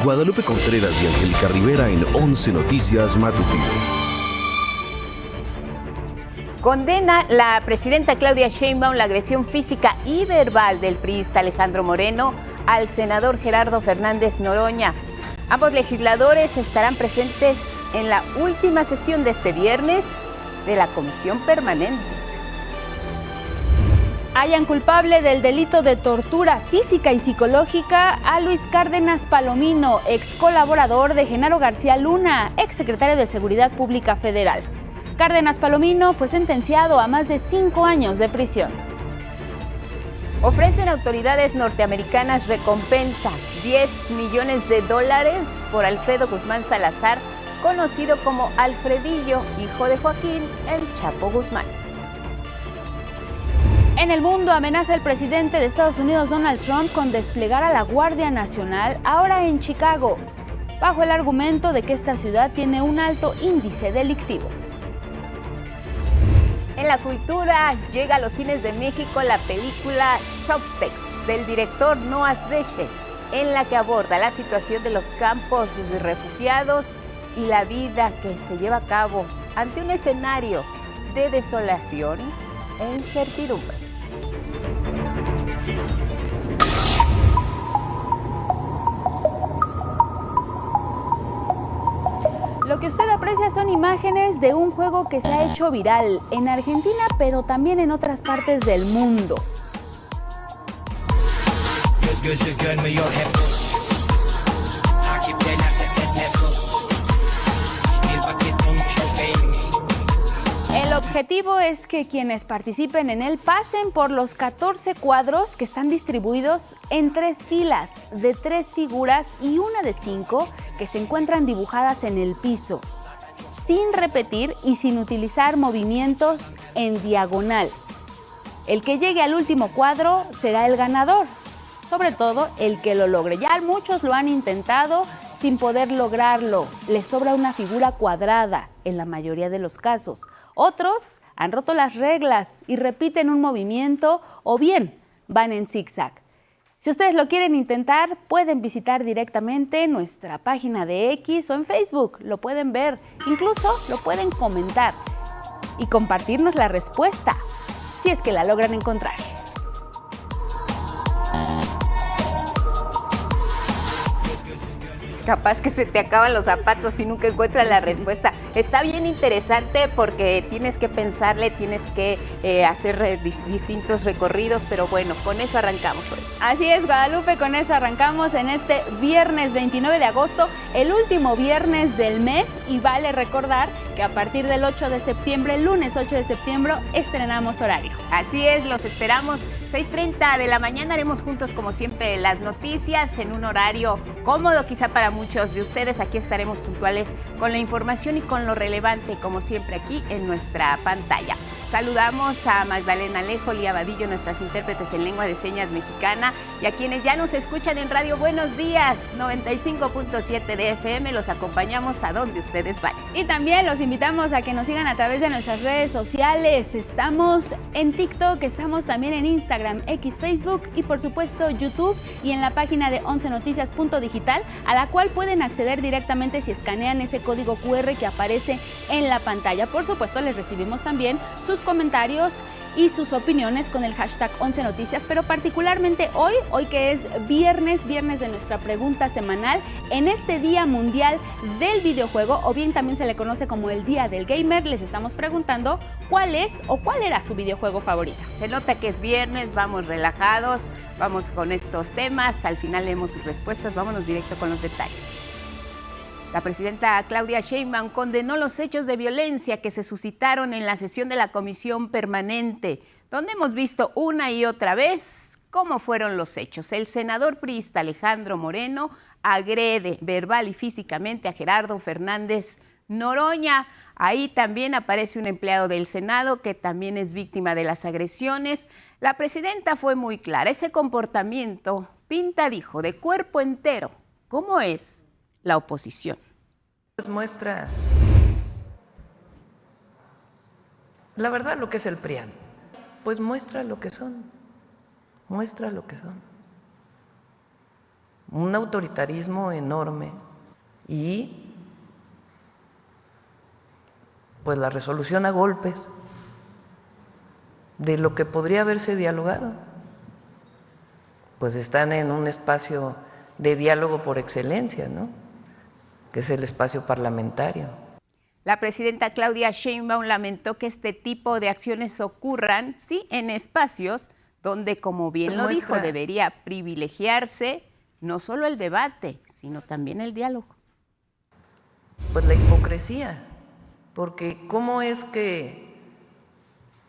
Guadalupe Contreras y Angélica Rivera en 11 Noticias Matutino. Condena la presidenta Claudia Sheinbaum la agresión física y verbal del priista Alejandro Moreno al senador Gerardo Fernández Noroña. Ambos legisladores estarán presentes en la última sesión de este viernes de la Comisión Permanente. Hallan culpable del delito de tortura física y psicológica a Luis Cárdenas Palomino, ex colaborador de Genaro García Luna, ex secretario de Seguridad Pública Federal. Cárdenas Palomino fue sentenciado a más de 5 años de prisión. Ofrecen autoridades norteamericanas recompensa, $10 millones por Alfredo Guzmán Salazar, conocido como Alfredillo, hijo de Joaquín El Chapo Guzmán. En el mundo amenaza el presidente de Estados Unidos, Donald Trump, con desplegar a la Guardia Nacional ahora en Chicago, bajo el argumento de que esta ciudad tiene un alto índice delictivo. En la cultura llega a los cines de México la película Shoptex del director Noas Deche, en la que aborda la situación de los campos de refugiados y la vida que se lleva a cabo ante un escenario de desolación e incertidumbre. Lo que usted aprecia son imágenes de un juego que se ha hecho viral en Argentina, pero también en otras partes del mundo. El objetivo es que quienes participen en él pasen por los 14 cuadros que están distribuidos en 3 filas de 3 figuras y una de 5 que se encuentran dibujadas en el piso, sin repetir y sin utilizar movimientos en diagonal. El que llegue al último cuadro será el ganador, sobre todo el que lo logre. Ya muchos lo han intentado sin poder lograrlo, les sobra una figura cuadrada en la mayoría de los casos. Otros han roto las reglas y repiten un movimiento o bien van en zigzag. Si ustedes lo quieren intentar, pueden visitar directamente nuestra página de X o en Facebook. Lo pueden ver, incluso lo pueden comentar y compartirnos la respuesta, si es que la logran encontrar. Capaz que se te acaban los zapatos y nunca encuentras la respuesta. Está bien interesante porque tienes que pensarle, tienes que hacer distintos recorridos, pero bueno, con eso arrancamos hoy. Así es, Guadalupe, con eso arrancamos en este viernes 29 de agosto, el último viernes del mes, y vale recordar que a partir del 8 de septiembre, el lunes 8 de septiembre, estrenamos horario. Así es, los esperamos. 6:30 de la mañana haremos juntos, como siempre, las noticias en un horario cómodo, quizá para muchos de ustedes. Aquí estaremos puntuales con la información y con lo relevante, como siempre, aquí en nuestra pantalla. Saludamos a Magdalena Alejo, Lía Vadillo, nuestras intérpretes en lengua de señas mexicana, y a quienes ya nos escuchan en Radio Buenos Días, 95.7 de FM. Los acompañamos a donde ustedes vayan. Y también los invitamos a que nos sigan a través de nuestras redes sociales. Estamos en TikTok, estamos también en Instagram, X, Facebook y por supuesto YouTube, y en la página de 11noticias.digital, a la cual pueden acceder directamente si escanean ese código QR que aparece en la pantalla. Por supuesto, les recibimos también sus comentarios y sus opiniones con el hashtag 11 Noticias, pero particularmente hoy que es viernes de nuestra pregunta semanal, en este Día Mundial del Videojuego, o bien también se le conoce como el Día del Gamer, les estamos preguntando cuál es o cuál era su videojuego favorito. Se nota que es viernes, vamos relajados, vamos con estos temas, al final leemos sus respuestas, vámonos directo con los detalles. La presidenta Claudia Sheinbaum condenó los hechos de violencia que se suscitaron en la sesión de la Comisión Permanente, donde hemos visto una y otra vez cómo fueron los hechos. El senador priista Alejandro Moreno agrede verbal y físicamente a Gerardo Fernández Noroña. Ahí también aparece un empleado del Senado que también es víctima de las agresiones. La presidenta fue muy clara. Ese comportamiento pinta, dijo, de cuerpo entero cómo es la oposición. Pues muestra la verdad lo que es el PRIAN, pues muestra lo que son, un autoritarismo enorme y pues la resolución a golpes de lo que podría haberse dialogado. Pues están en un espacio de diálogo por excelencia, ¿no? Que es el espacio parlamentario. La presidenta Claudia Sheinbaum lamentó que este tipo de acciones ocurran, sí, en espacios donde, como bien lo dijo, debería privilegiarse no solo el debate, sino también el diálogo. Pues la hipocresía, porque ¿cómo es que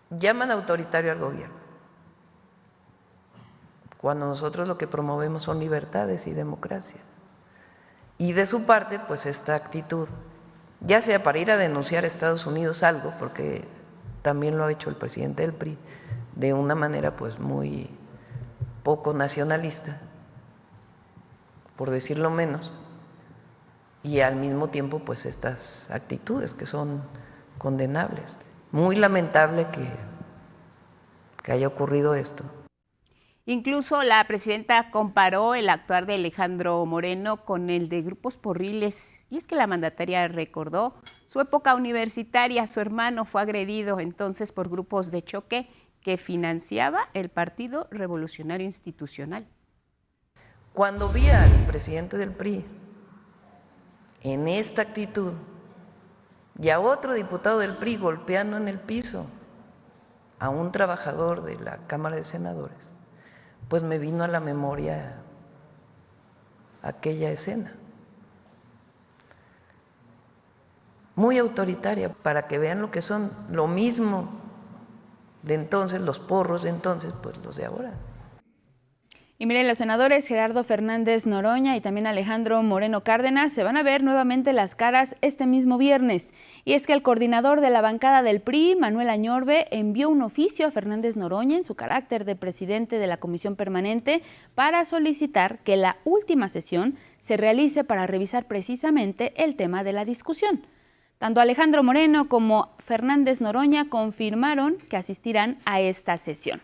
llaman autoritario al gobierno cuando nosotros lo que promovemos son libertades y democracia? Y de su parte, pues esta actitud, ya sea para ir a denunciar a Estados Unidos algo, porque también lo ha hecho el presidente del PRI, de una manera pues muy poco nacionalista, por decirlo menos, y al mismo tiempo pues estas actitudes que son condenables. Muy lamentable que haya ocurrido esto. Incluso la presidenta comparó el actuar de Alejandro Moreno con el de grupos porriles, y es que la mandataria recordó su época universitaria. Su hermano fue agredido entonces por grupos de choque que financiaba el Partido Revolucionario Institucional. Cuando vi al presidente del PRI en esta actitud y a otro diputado del PRI golpeando en el piso a un trabajador de la Cámara de Senadores, pues me vino a la memoria aquella escena. Muy autoritaria, para que vean lo que son, lo mismo de entonces, los porros de entonces, pues los de ahora. Y miren, los senadores Gerardo Fernández Noroña y también Alejandro Moreno Cárdenas se van a ver nuevamente las caras este mismo viernes. Y es que el coordinador de la bancada del PRI, Manuel Añorbe, envió un oficio a Fernández Noroña en su carácter de presidente de la Comisión Permanente para solicitar que la última sesión se realice para revisar precisamente el tema de la discusión. Tanto Alejandro Moreno como Fernández Noroña confirmaron que asistirán a esta sesión.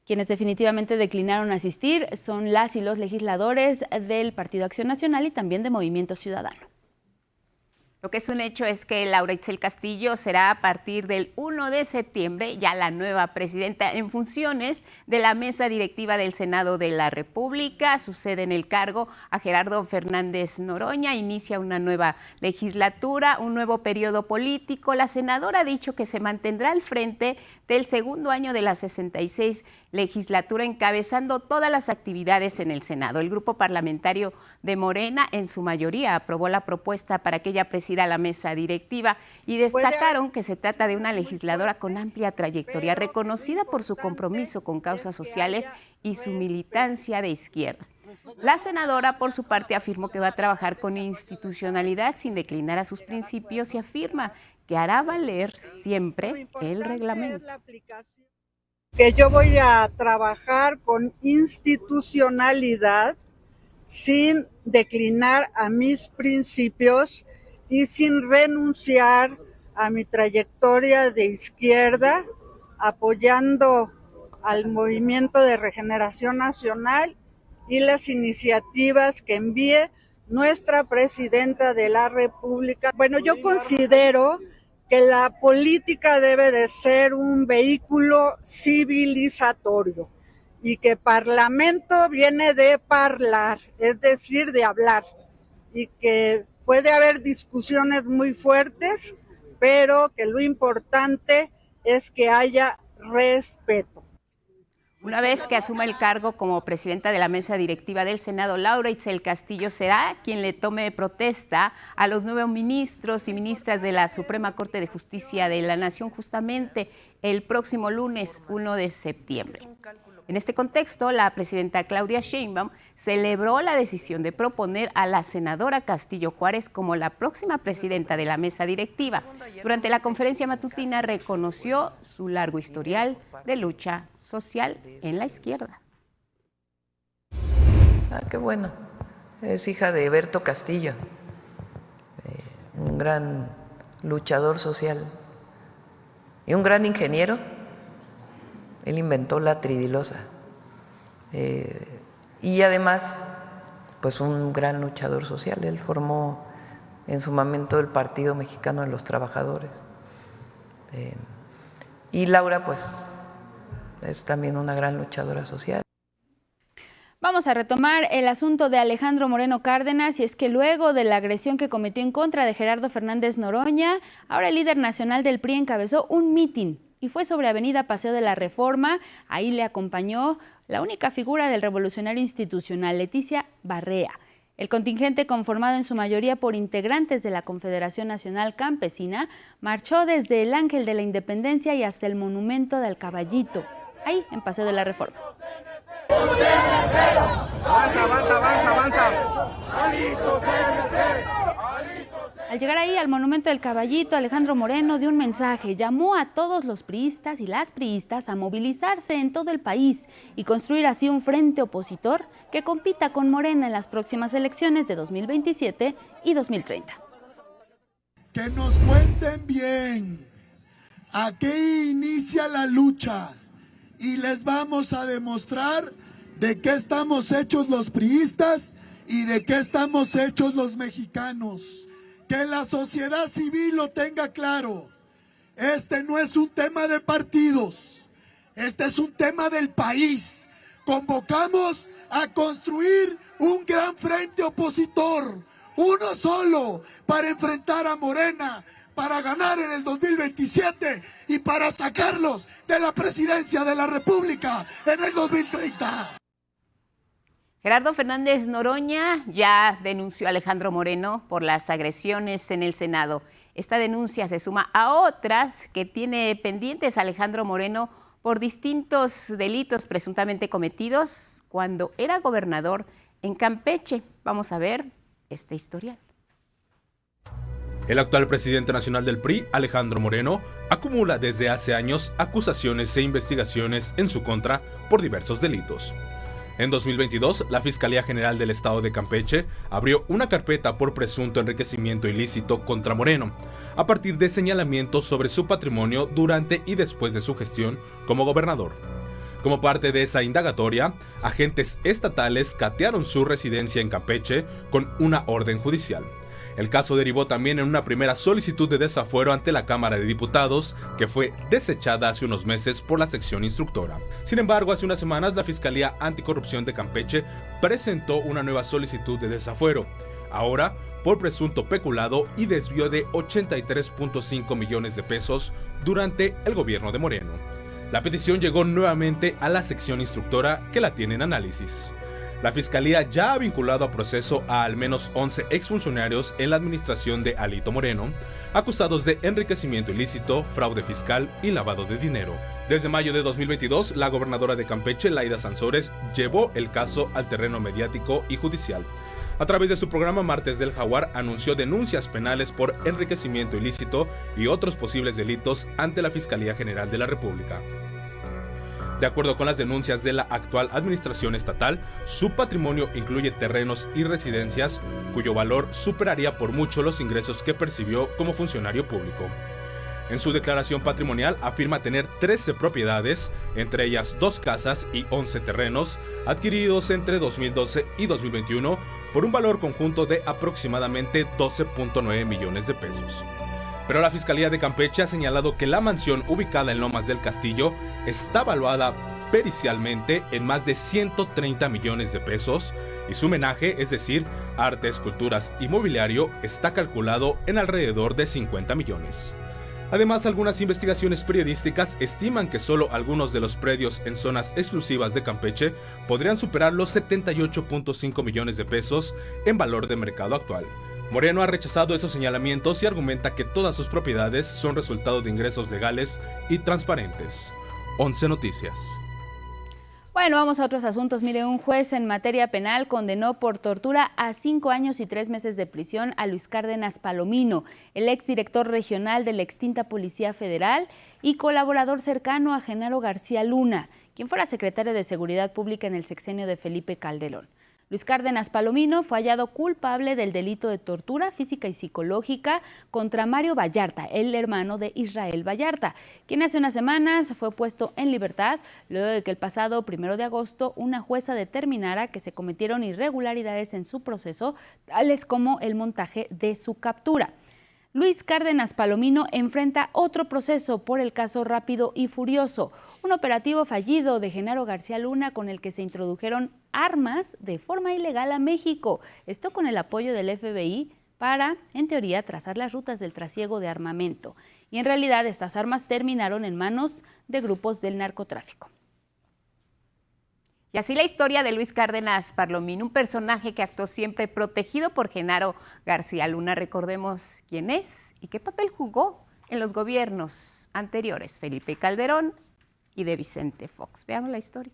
Quienes definitivamente declinaron asistir son las y los legisladores del Partido Acción Nacional y también de Movimiento Ciudadano. Lo que es un hecho es que Laura Itzel Castillo será a partir del 1 de septiembre ya la nueva presidenta en funciones de la mesa directiva del Senado de la República. Sucede en el cargo a Gerardo Fernández Noroña, inicia una nueva legislatura, un nuevo periodo político. La senadora ha dicho que se mantendrá al frente del segundo año de la 66 legislatura, encabezando todas las actividades en el Senado. El grupo parlamentario de Morena, en su mayoría, aprobó la propuesta para que ella presida la mesa directiva y destacaron que se trata de una legisladora con amplia trayectoria, reconocida por su compromiso con causas sociales y su militancia de izquierda. La senadora, por su parte, afirmó que va a trabajar con institucionalidad sin declinar a sus principios y afirma que hará valer siempre el reglamento. Que yo voy a trabajar con institucionalidad sin declinar a mis principios y sin renunciar a mi trayectoria de izquierda, apoyando al Movimiento de Regeneración Nacional y las iniciativas que envíe nuestra presidenta de la República. Bueno, yo considero que la política debe de ser un vehículo civilizatorio y que parlamento viene de parlar, es decir, de hablar, y que puede haber discusiones muy fuertes, pero que lo importante es que haya respeto. Una vez que asuma el cargo como presidenta de la mesa directiva del Senado, Laura Itzel Castillo será quien le tome protesta a los nuevos ministros y ministras de la Suprema Corte de Justicia de la Nación justamente el próximo lunes 1 de septiembre. En este contexto, la presidenta Claudia Sheinbaum celebró la decisión de proponer a la senadora Castillo Juárez como la próxima presidenta de la mesa directiva. Durante la conferencia matutina reconoció su largo historial de lucha social en la izquierda. Qué bueno. Es hija de Berto Castillo, un gran luchador social y un gran ingeniero. Él inventó la tridilosa y además pues un gran luchador social. Él formó en su momento el Partido Mexicano de los Trabajadores. Y Laura, pues, es también una gran luchadora social. Vamos a retomar el asunto de Alejandro Moreno Cárdenas, y es que luego de la agresión que cometió en contra de Gerardo Fernández Noroña, ahora el líder nacional del PRI encabezó un mitin y fue sobre Avenida Paseo de la Reforma. Ahí le acompañó la única figura del revolucionario institucional, Leticia Barrea. El contingente, conformado en su mayoría por integrantes de la Confederación Nacional Campesina, marchó desde el Ángel de la Independencia y hasta el Monumento del Caballito, ahí en Paseo de la Reforma. Avanza, avanza, avanza, avanza. Al llegar ahí al Monumento del Caballito, Alejandro Moreno dio un mensaje, llamó a todos los priistas y las priistas a movilizarse en todo el país y construir así un frente opositor que compita con Morena en las próximas elecciones de 2027 y 2030. Que nos cuenten bien a qué inicia la lucha y les vamos a demostrar de qué estamos hechos los priistas y de qué estamos hechos los mexicanos. Que la sociedad civil lo tenga claro. Este no es un tema de partidos, este es un tema del país. Convocamos a construir un gran frente opositor, uno solo, para enfrentar a Morena, para ganar en el 2027 y para sacarlos de la presidencia de la República en el 2030. Gerardo Fernández Noroña ya denunció a Alejandro Moreno por las agresiones en el Senado. Esta denuncia se suma a otras que tiene pendientes Alejandro Moreno por distintos delitos presuntamente cometidos cuando era gobernador en Campeche. Vamos a ver este historial. El actual presidente nacional del PRI, Alejandro Moreno, acumula desde hace años acusaciones e investigaciones en su contra por diversos delitos. En 2022, la Fiscalía General del Estado de Campeche abrió una carpeta por presunto enriquecimiento ilícito contra Moreno, a partir de señalamientos sobre su patrimonio durante y después de su gestión como gobernador. Como parte de esa indagatoria, agentes estatales catearon su residencia en Campeche con una orden judicial. El caso derivó también en una primera solicitud de desafuero ante la Cámara de Diputados, que fue desechada hace unos meses por la sección instructora. Sin embargo, hace unas semanas la Fiscalía Anticorrupción de Campeche presentó una nueva solicitud de desafuero, ahora por presunto peculado y desvío de 83.5 millones de pesos durante el gobierno de Moreno. La petición llegó nuevamente a la sección instructora, que la tiene en análisis. La Fiscalía ya ha vinculado a proceso a al menos 11 exfuncionarios en la administración de Alito Moreno, acusados de enriquecimiento ilícito, fraude fiscal y lavado de dinero. Desde mayo de 2022, la gobernadora de Campeche, Laida Sansores, llevó el caso al terreno mediático y judicial. A través de su programa Martes del Jaguar, anunció denuncias penales por enriquecimiento ilícito y otros posibles delitos ante la Fiscalía General de la República. De acuerdo con las denuncias de la actual administración estatal, su patrimonio incluye terrenos y residencias cuyo valor superaría por mucho los ingresos que percibió como funcionario público. En su declaración patrimonial afirma tener 13 propiedades, entre ellas 2 casas y 11 terrenos, adquiridos entre 2012 y 2021 por un valor conjunto de aproximadamente 12.9 millones de pesos. Pero la Fiscalía de Campeche ha señalado que la mansión ubicada en Lomas del Castillo está valuada pericialmente en más de 130 millones de pesos y su menaje, es decir, arte, esculturas y mobiliario, está calculado en alrededor de 50 millones. Además, algunas investigaciones periodísticas estiman que solo algunos de los predios en zonas exclusivas de Campeche podrían superar los 78.5 millones de pesos en valor de mercado actual. Moreno ha rechazado esos señalamientos y argumenta que todas sus propiedades son resultado de ingresos legales y transparentes. 11 Noticias. Bueno, vamos a otros asuntos. Mire, un juez en materia penal condenó por tortura a 5 años y 3 meses de prisión a Luis Cárdenas Palomino, el exdirector regional de la extinta Policía Federal y colaborador cercano a Genaro García Luna, quien fuera secretario de Seguridad Pública en el sexenio de Felipe Calderón. Luis Cárdenas Palomino fue hallado culpable del delito de tortura física y psicológica contra Mario Vallarta, el hermano de Israel Vallarta, quien hace unas semanas fue puesto en libertad luego de que el pasado 1 de agosto una jueza determinara que se cometieron irregularidades en su proceso, tales como el montaje de su captura. Luis Cárdenas Palomino enfrenta otro proceso por el caso Rápido y Furioso, un operativo fallido de Genaro García Luna con el que se introdujeron armas de forma ilegal a México, esto con el apoyo del FBI para, en teoría, trazar las rutas del trasiego de armamento. Y en realidad estas armas terminaron en manos de grupos del narcotráfico. Y así la historia de Luis Cárdenas Palomino, un personaje que actuó siempre protegido por Genaro García Luna. Recordemos quién es y qué papel jugó en los gobiernos anteriores, Felipe Calderón y de Vicente Fox. Veamos la historia.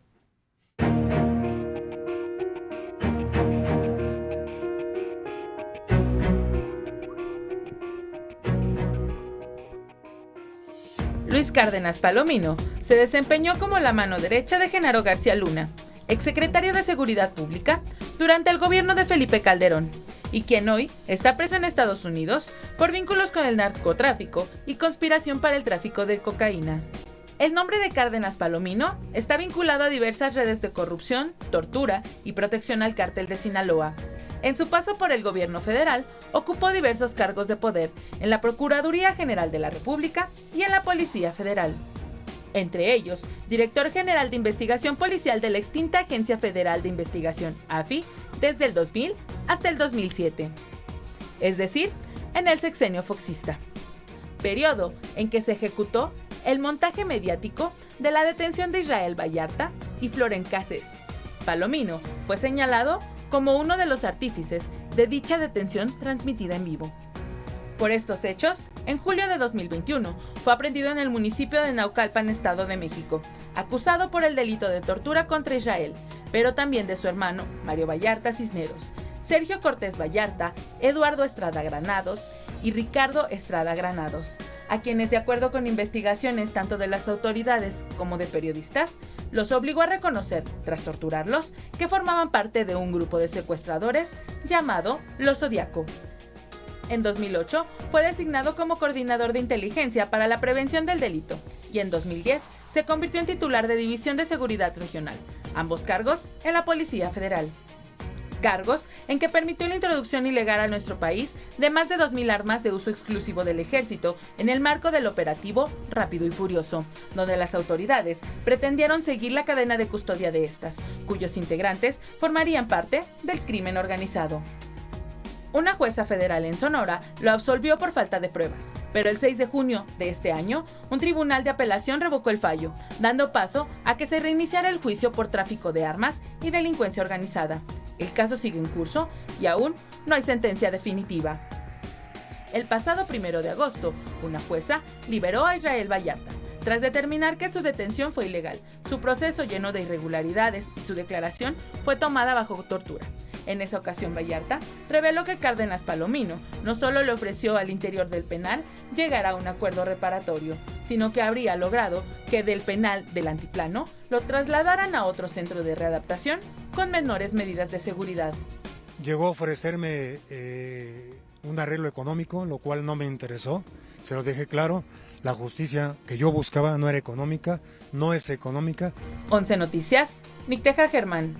Luis Cárdenas Palomino se desempeñó como la mano derecha de Genaro García Luna, exsecretario de Seguridad Pública durante el gobierno de Felipe Calderón, y quien hoy está preso en Estados Unidos por vínculos con el narcotráfico y conspiración para el tráfico de cocaína. El nombre de Cárdenas Palomino está vinculado a diversas redes de corrupción, tortura y protección al cártel de Sinaloa. En su paso por el gobierno federal, ocupó diversos cargos de poder en la Procuraduría General de la República y en la Policía Federal. Entre ellos, director general de investigación policial de la extinta Agencia Federal de Investigación, AFI, desde el 2000 hasta el 2007. Es decir, en el sexenio foxista. Periodo en que se ejecutó el montaje mediático de la detención de Israel Vallarta y Floren Cassés. Palomino fue señalado como uno de los artífices de dicha detención transmitida en vivo. Por estos hechos, en julio de 2021, fue aprehendido en el municipio de Naucalpan, Estado de México, acusado por el delito de tortura contra Israel, pero también de su hermano, Mario Vallarta Cisneros, Sergio Cortés Vallarta, Eduardo Estrada Granados y Ricardo Estrada Granados, a quienes, de acuerdo con investigaciones tanto de las autoridades como de periodistas, los obligó a reconocer, tras torturarlos, que formaban parte de un grupo de secuestradores llamado Los Zodiaco. En 2008 fue designado como coordinador de inteligencia para la prevención del delito y en 2010 se convirtió en titular de División de Seguridad Regional, ambos cargos en la Policía Federal. Cargos en que permitió la introducción ilegal a nuestro país de más de 2.000 armas de uso exclusivo del Ejército en el marco del operativo Rápido y Furioso, donde las autoridades pretendieron seguir la cadena de custodia de estas, cuyos integrantes formarían parte del crimen organizado. Una jueza federal en Sonora lo absolvió por falta de pruebas, pero el 6 de junio de este año, un tribunal de apelación revocó el fallo, dando paso a que se reiniciara el juicio por tráfico de armas y delincuencia organizada. El caso sigue en curso y aún no hay sentencia definitiva. El pasado 1 de agosto, una jueza liberó a Israel Vallarta, tras determinar que su detención fue ilegal, su proceso lleno de irregularidades y su declaración fue tomada bajo tortura. En esa ocasión, Vallarta reveló que Cárdenas Palomino no solo le ofreció al interior del penal llegar a un acuerdo reparatorio, sino que habría logrado que del penal del Altiplano lo trasladaran a otro centro de readaptación con menores medidas de seguridad. Llegó a ofrecerme un arreglo económico, lo cual no me interesó. Se lo dejé claro, la justicia que yo buscaba no era económica, no es económica. 11 Noticias, Nicteja Germán.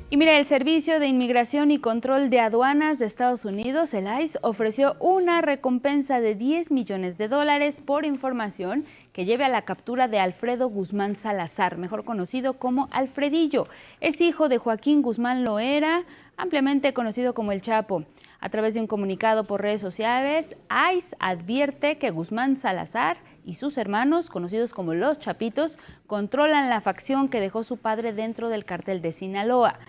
Y mira, el Servicio de Inmigración y Control de Aduanas de Estados Unidos, el ICE, ofreció una recompensa de $10 millones por información que lleve a la captura de Alfredo Guzmán Salazar, mejor conocido como Alfredillo. Es hijo de Joaquín Guzmán Loera, ampliamente conocido como El Chapo. A través de un comunicado por redes sociales, ICE advierte que Guzmán Salazar y sus hermanos, conocidos como Los Chapitos, controlan la facción que dejó su padre dentro del cártel de Sinaloa.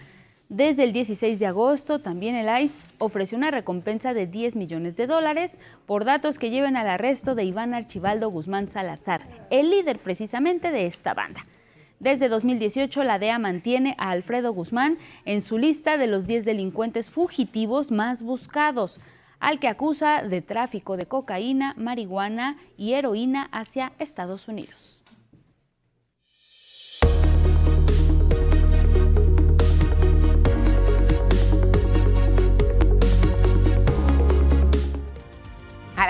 Desde el 16 de agosto, también el ICE ofreció una recompensa de $10 millones por datos que lleven al arresto de Iván Archibaldo Guzmán Salazar, el líder precisamente de esta banda. Desde 2018, la DEA mantiene a Alfredo Guzmán en su lista de los 10 delincuentes fugitivos más buscados, al que acusa de tráfico de cocaína, marihuana y heroína hacia Estados Unidos.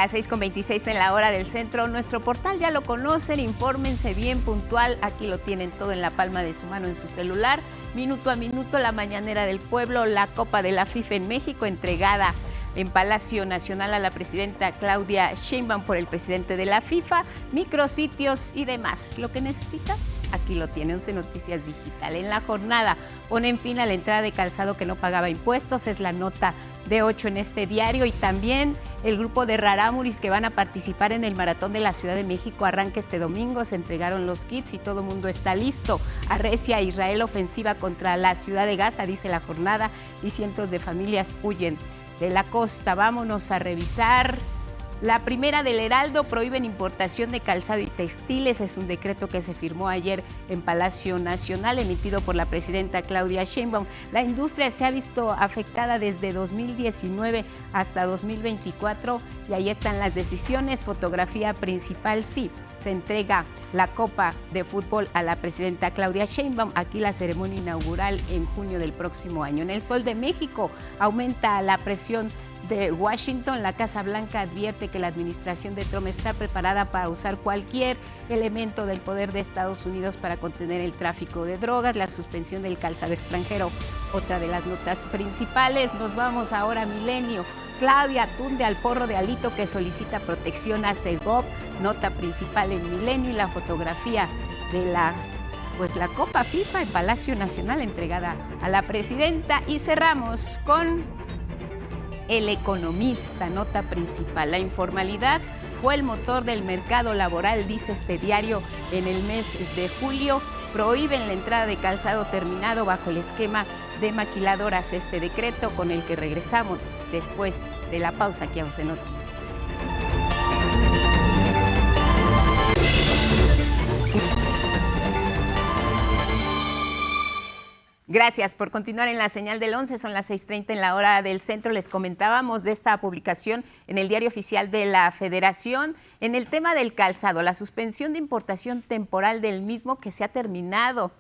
Las 6:26 en la hora del centro. Nuestro portal ya lo conocen, infórmense bien puntual. Aquí lo tienen todo en la palma de su mano en su celular. Minuto a minuto, la mañanera del pueblo, la Copa de la FIFA en México, entregada en Palacio Nacional a la presidenta Claudia Sheinbaum por el presidente de la FIFA, micrositios y demás. Lo que necesita, aquí lo tiene, 11 Noticias Digital. En la jornada ponen fin a la entrada de calzado que no pagaba impuestos, es la nota de 8 en este diario, y también el grupo de rarámuris que van a participar en el Maratón de la Ciudad de México arranca este domingo. Se entregaron los kits y todo el mundo está listo. Arrecia Israel ofensiva contra la ciudad de Gaza, dice la jornada, y cientos de familias huyen de la costa. Vámonos a revisar. La primera del Heraldo: prohíben importación de calzado y textiles. Es un decreto que se firmó ayer en Palacio Nacional, emitido por la presidenta Claudia Sheinbaum. La industria se ha visto afectada desde 2019 hasta 2024 y ahí están las decisiones. Fotografía principal, sí, se entrega la Copa de Fútbol a la presidenta Claudia Sheinbaum. Aquí la ceremonia inaugural en junio del próximo año. En el Sol de México: aumenta la presión de Washington. La Casa Blanca advierte que la administración de Trump está preparada para usar cualquier elemento del poder de Estados Unidos para contener el tráfico de drogas. La suspensión del calzado extranjero, otra de las notas principales. Nos vamos ahora a Milenio. Claudia tunde al porro de Alito que solicita protección a Segov. Nota principal en Milenio, y la fotografía de la Copa FIFA en Palacio Nacional entregada a la presidenta. Y cerramos con El Economista, nota principal. La informalidad fue el motor del mercado laboral, dice este diario, en el mes de julio. Prohíben la entrada de calzado terminado bajo el esquema de maquiladoras. Este decreto con el que regresamos después de la pausa aquí a 11 Noticias. Gracias por continuar en la señal del 11, son las 6:30 en la hora del centro. Les comentábamos de esta publicación en el Diario Oficial de la Federación en el tema del calzado, la suspensión de importación temporal del mismo que se ha terminado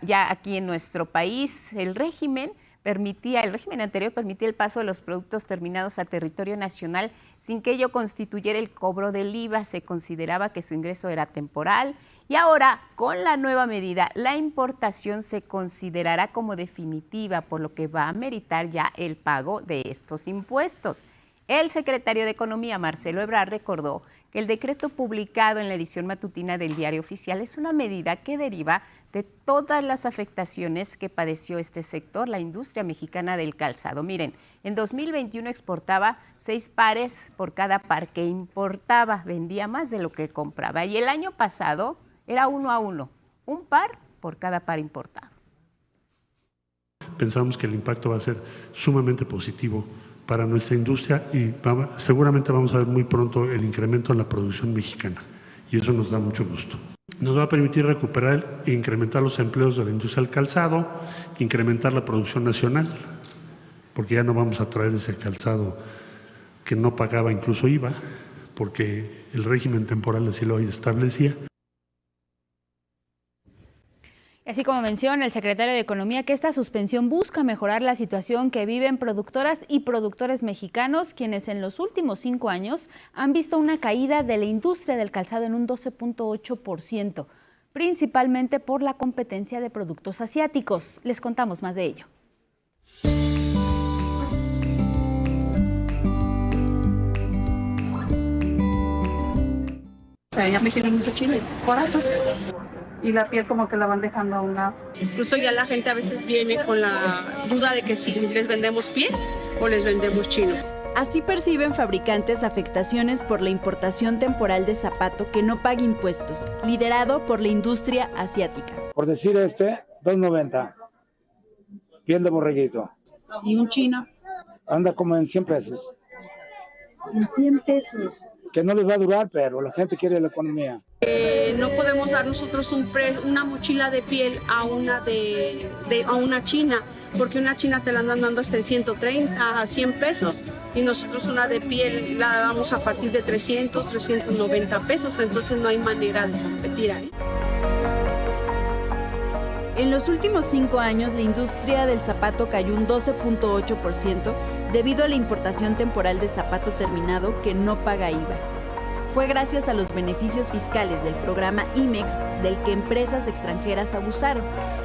ya aquí en nuestro país. El régimen anterior permitía el paso de los productos terminados a territorio nacional sin que ello constituyera el cobro del IVA. Se consideraba que su ingreso era temporal. Y ahora, con la nueva medida, la importación se considerará como definitiva, por lo que va a meritar ya el pago de estos impuestos. El secretario de Economía, Marcelo Ebrard, recordó que el decreto publicado en la edición matutina del Diario Oficial es una medida que deriva de todas las afectaciones que padeció este sector, la industria mexicana del calzado. Miren, en 2021 exportaba 6 pares por cada par que importaba, vendía más de lo que compraba. Y el año pasado era 1 a 1, un par por cada par importado. Pensamos que el impacto va a ser sumamente positivo para nuestra industria y seguramente vamos a ver muy pronto el incremento en la producción mexicana, y eso nos da mucho gusto. Nos va a permitir recuperar e incrementar los empleos de la industria del calzado, incrementar la producción nacional, porque ya no vamos a traer ese calzado que no pagaba incluso IVA, porque el régimen temporal así lo establecía. Así como menciona el secretario de Economía que esta suspensión busca mejorar la situación que viven productoras y productores mexicanos, quienes en los últimos 5 años han visto una caída de la industria del calzado en un 12.8%, principalmente por la competencia de productos asiáticos. Les contamos más de ello. O sea, ya me quieren mucho chile, barato. Y la piel como que la van dejando a un lado. Incluso ya la gente a veces viene con la duda de que si les vendemos piel o les vendemos chino. Así perciben fabricantes afectaciones por la importación temporal de zapato que no paga impuestos, liderado por la industria asiática. Por decir $2.90. Piel de borreguito. ¿Y un chino? Anda como en 100 pesos. En 100 pesos. Que no les va a durar, pero la gente quiere la economía. No podemos dar nosotros una mochila de piel a una a una china, porque una china te la andan dando hasta en 130 a 100 pesos y nosotros una de piel la damos a partir de 300, 390 pesos, entonces no hay manera de competir ahí. En los últimos 5 años, la industria del zapato cayó un 12.8% debido a la importación temporal de zapato terminado que no paga IVA. Fue gracias a los beneficios fiscales del programa IMEX del que empresas extranjeras abusaron.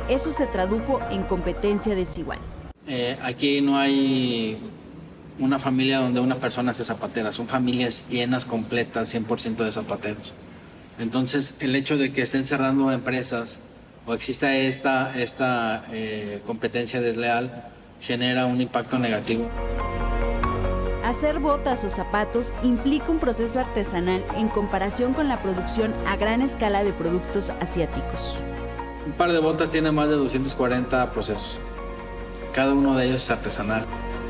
Eso se tradujo en competencia desigual. Aquí no hay una familia donde una persona sea zapatera, son familias llenas, completas, 100% de zapateros. Entonces, el hecho de que estén cerrando empresas o exista esta competencia desleal genera un impacto negativo. Hacer botas o zapatos implica un proceso artesanal en comparación con la producción a gran escala de productos asiáticos. Un par de botas tiene más de 240 procesos. Cada uno de ellos es artesanal.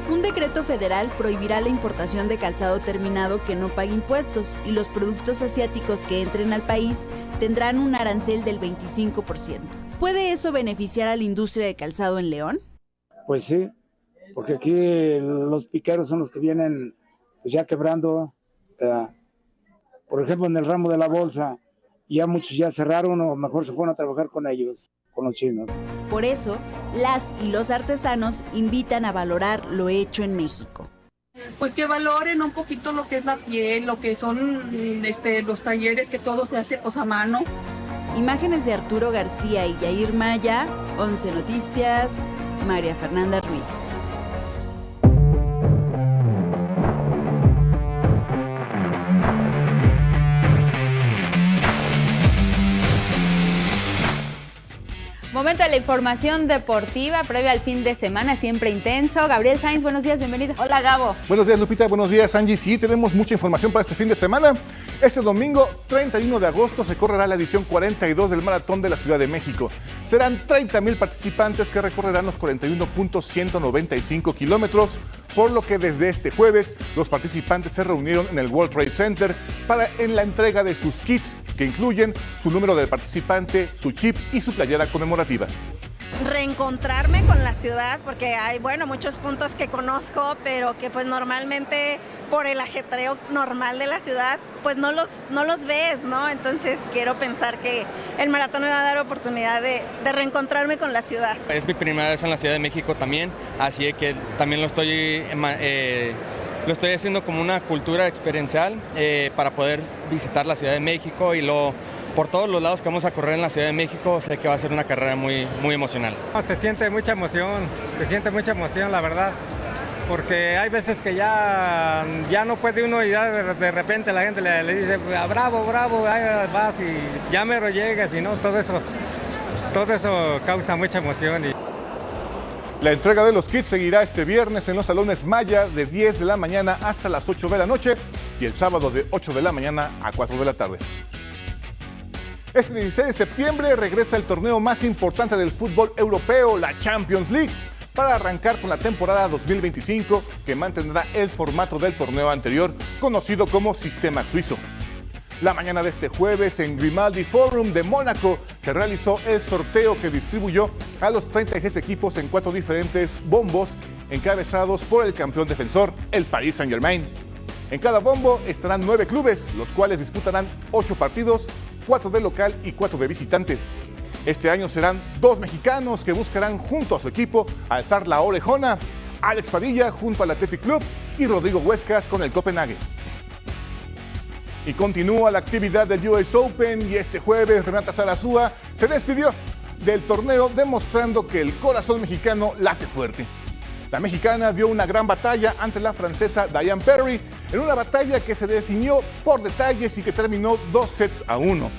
Un decreto federal prohibirá la importación de calzado terminado que no pague impuestos y los productos asiáticos que entren al país tendrán un arancel del 25%. ¿Puede eso beneficiar a la industria de calzado en León? Pues sí, porque aquí los piqueros son los que vienen pues, ya quebrando. Por ejemplo, en el ramo de la bolsa, ya muchos ya cerraron o mejor se fueron a trabajar con ellos, con los chinos. Por eso, las y los artesanos invitan a valorar lo hecho en México. Pues que valoren un poquito lo que es la piel, lo que son los talleres, que todo se hace pues a mano. Imágenes de Arturo García y Yair Maya, 11 Noticias, María Fernanda Ruiz. Momento de la información deportiva previa al fin de semana, siempre intenso. Gabriel Sainz, buenos días, bienvenido. Hola, Gabo. Buenos días, Lupita. Buenos días, Angie. Sí, tenemos mucha información para este fin de semana. Este domingo, 31 de agosto, se correrá la edición 42 del Maratón de la Ciudad de México. Serán 30,000 participantes que recorrerán los 41.195 kilómetros, por lo que desde este jueves los participantes se reunieron en el World Trade Center en la entrega de sus kits, que incluyen su número del participante, su chip y su playera conmemorativa. Reencontrarme con la ciudad, porque hay, muchos puntos que conozco, pero que pues normalmente por el ajetreo normal de la ciudad, pues no los ves, ¿no? Entonces quiero pensar que el maratón me va a dar oportunidad de reencontrarme con la ciudad. Es mi primera vez en la Ciudad de México también, así que también lo estoy haciendo como una cultura experiencial para poder visitar la Ciudad de México y por todos los lados que vamos a correr en la Ciudad de México, sé que va a ser una carrera muy, muy emocional. Se siente mucha emoción, la verdad, porque hay veces que ya no puede uno y ya de repente la gente le dice, bravo, ahí vas y ya mero llegas y no, todo eso causa mucha emoción. La entrega de los kits seguirá este viernes en los salones Maya de 10 de la mañana hasta las 8 de la noche y el sábado de 8 de la mañana a 4 de la tarde. Este 16 de septiembre regresa el torneo más importante del fútbol europeo, la Champions League, para arrancar con la temporada 2025 que mantendrá el formato del torneo anterior, conocido como Sistema Suizo. La mañana de este jueves en Grimaldi Forum de Mónaco se realizó el sorteo que distribuyó a los 36 equipos en 4 diferentes bombos encabezados por el campeón defensor, el Paris Saint-Germain. En cada bombo estarán 9 clubes, los cuales disputarán 8 partidos, 4 de local y 4 de visitante. Este año serán 2 mexicanos que buscarán junto a su equipo alzar la orejona, Alex Padilla junto al Athletic Club y Rodrigo Huescas con el Copenhague. Y continúa la actividad del US Open y este jueves Renata Zarazúa se despidió del torneo demostrando que el corazón mexicano late fuerte. La mexicana dio una gran batalla ante la francesa Diane Perry en una batalla que se definió por detalles y que terminó 2-1.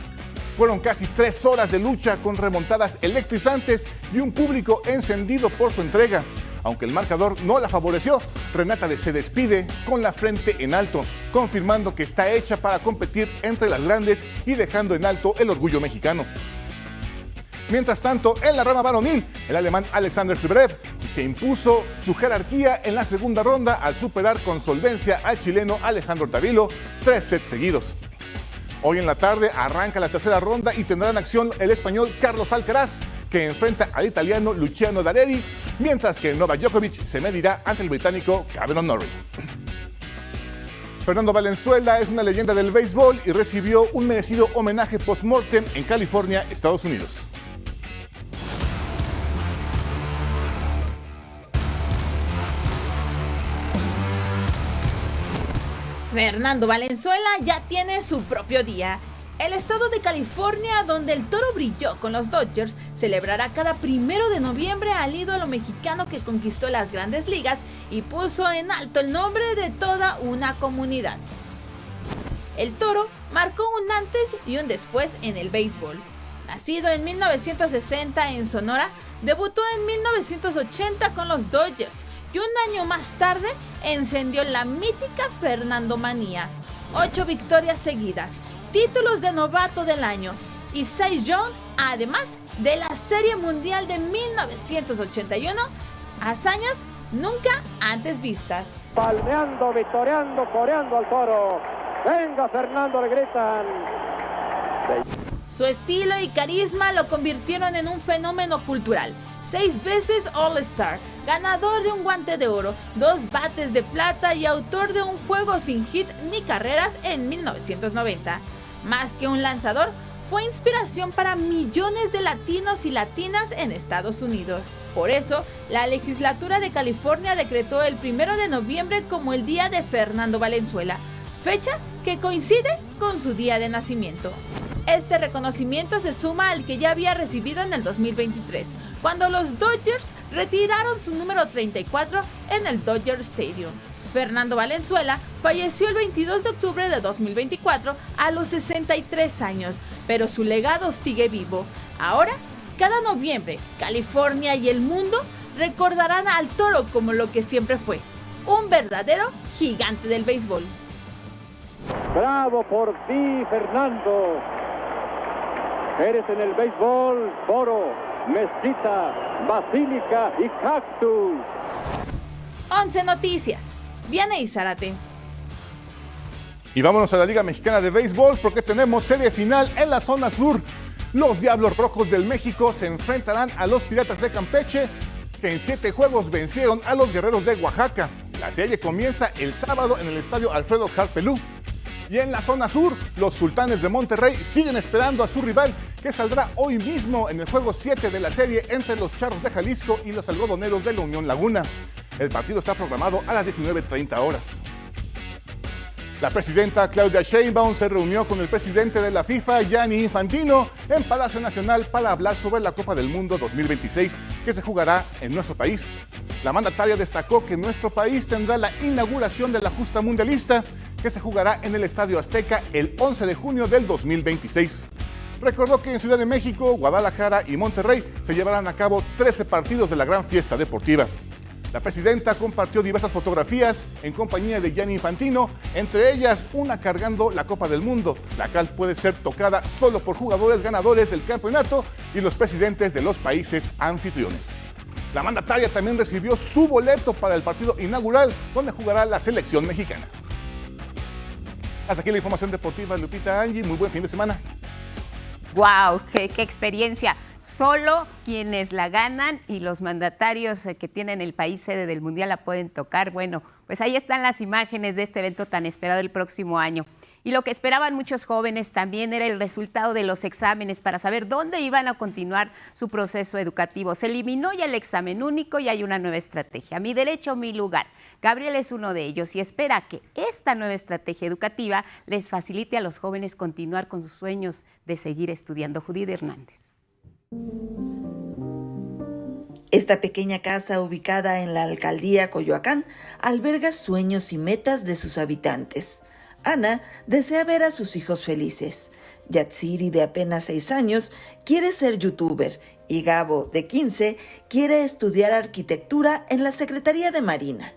Fueron casi 3 horas de lucha con remontadas electrizantes y un público encendido por su entrega. Aunque el marcador no la favoreció, Renata se despide con la frente en alto, confirmando que está hecha para competir entre las grandes y dejando en alto el orgullo mexicano. Mientras tanto, en la rama varonil, el alemán Alexander Zverev se impuso su jerarquía en la segunda ronda al superar con solvencia al chileno Alejandro Tavilo 3 sets seguidos. Hoy en la tarde arranca la tercera ronda y tendrá en acción el español Carlos Alcaraz, que enfrenta al italiano Luciano Dareri, mientras que Novak Djokovic se medirá ante el británico Cameron Norrie. Fernando Valenzuela es una leyenda del béisbol y recibió un merecido homenaje post-mortem en California, Estados Unidos. Fernando Valenzuela ya tiene su propio día. El estado de California, donde el toro brilló con los Dodgers, celebrará cada 1 de noviembre al ídolo mexicano que conquistó las grandes ligas y puso en alto el nombre de toda una comunidad. El toro marcó un antes y un después en el béisbol. Nacido en 1960 en Sonora, debutó en 1980 con los Dodgers y un año más tarde encendió la mítica Fernandomanía. 8 victorias seguidas, títulos de novato del año y Cy Young, además de la Serie Mundial de 1981, hazañas nunca antes vistas. Palmeando, victoriando, coreando al toro. ¡Venga, Fernando!, le gritan. Su estilo y carisma lo convirtieron en un fenómeno cultural. 6 veces All-Star, ganador de un guante de oro, 2 bates de plata y autor de un juego sin hit ni carreras en 1990. Más que un lanzador, fue inspiración para millones de latinos y latinas en Estados Unidos. Por eso, la legislatura de California decretó el 1 de noviembre como el Día de Fernando Valenzuela, fecha que coincide con su día de nacimiento. Este reconocimiento se suma al que ya había recibido en el 2023, cuando los Dodgers retiraron su número 34 en el Dodger Stadium. Fernando Valenzuela falleció el 22 de octubre de 2024 a los 63 años, pero su legado sigue vivo. Ahora, cada noviembre, California y el mundo recordarán al toro como lo que siempre fue, un verdadero gigante del béisbol. Bravo por ti, Fernando. Eres en el béisbol toro, mezquita, basílica y cactus. 11 noticias. Viene y Zárate. Y vámonos a la Liga Mexicana de Béisbol porque tenemos serie final en la zona sur. Los Diablos Rojos del México se enfrentarán a los Piratas de Campeche, que en 7 juegos vencieron a los Guerreros de Oaxaca. La serie comienza el sábado en el estadio Alfredo Harpelú. Y en la zona sur, los Sultanes de Monterrey siguen esperando a su rival, que saldrá hoy mismo en el juego 7 de la serie entre los Charros de Jalisco y los Algodoneros de la Unión Laguna. El partido está programado a las 19:30 horas. La presidenta Claudia Sheinbaum se reunió con el presidente de la FIFA, Gianni Infantino, en Palacio Nacional para hablar sobre la Copa del Mundo 2026 que se jugará en nuestro país. La mandataria destacó que nuestro país tendrá la inauguración de la justa mundialista que se jugará en el Estadio Azteca el 11 de junio del 2026. Recordó que en Ciudad de México, Guadalajara y Monterrey se llevarán a cabo 13 partidos de la gran fiesta deportiva. La presidenta compartió diversas fotografías en compañía de Gianni Infantino, entre ellas una cargando la Copa del Mundo, la cual puede ser tocada solo por jugadores ganadores del campeonato y los presidentes de los países anfitriones. La mandataria también recibió su boleto para el partido inaugural, donde jugará la selección mexicana. Hasta aquí la información deportiva, Lupita, Angie, muy buen fin de semana. ¡Wow! ¡Qué experiencia! Solo quienes la ganan y los mandatarios que tienen el país sede del Mundial la pueden tocar. Bueno, pues ahí están las imágenes de este evento tan esperado el próximo año. Y lo que esperaban muchos jóvenes también era el resultado de los exámenes para saber dónde iban a continuar su proceso educativo. Se eliminó ya el examen único y hay una nueva estrategia. Mi derecho, mi lugar. Gabriel es uno de ellos y espera que esta nueva estrategia educativa les facilite a los jóvenes continuar con sus sueños de seguir estudiando. Judith Hernández. Esta pequeña casa ubicada en la alcaldía Coyoacán alberga sueños y metas de sus habitantes. Ana desea ver a sus hijos felices. Yatsiri, de apenas 6 años, quiere ser youtuber y Gabo, de 15, quiere estudiar arquitectura en la Secretaría de Marina.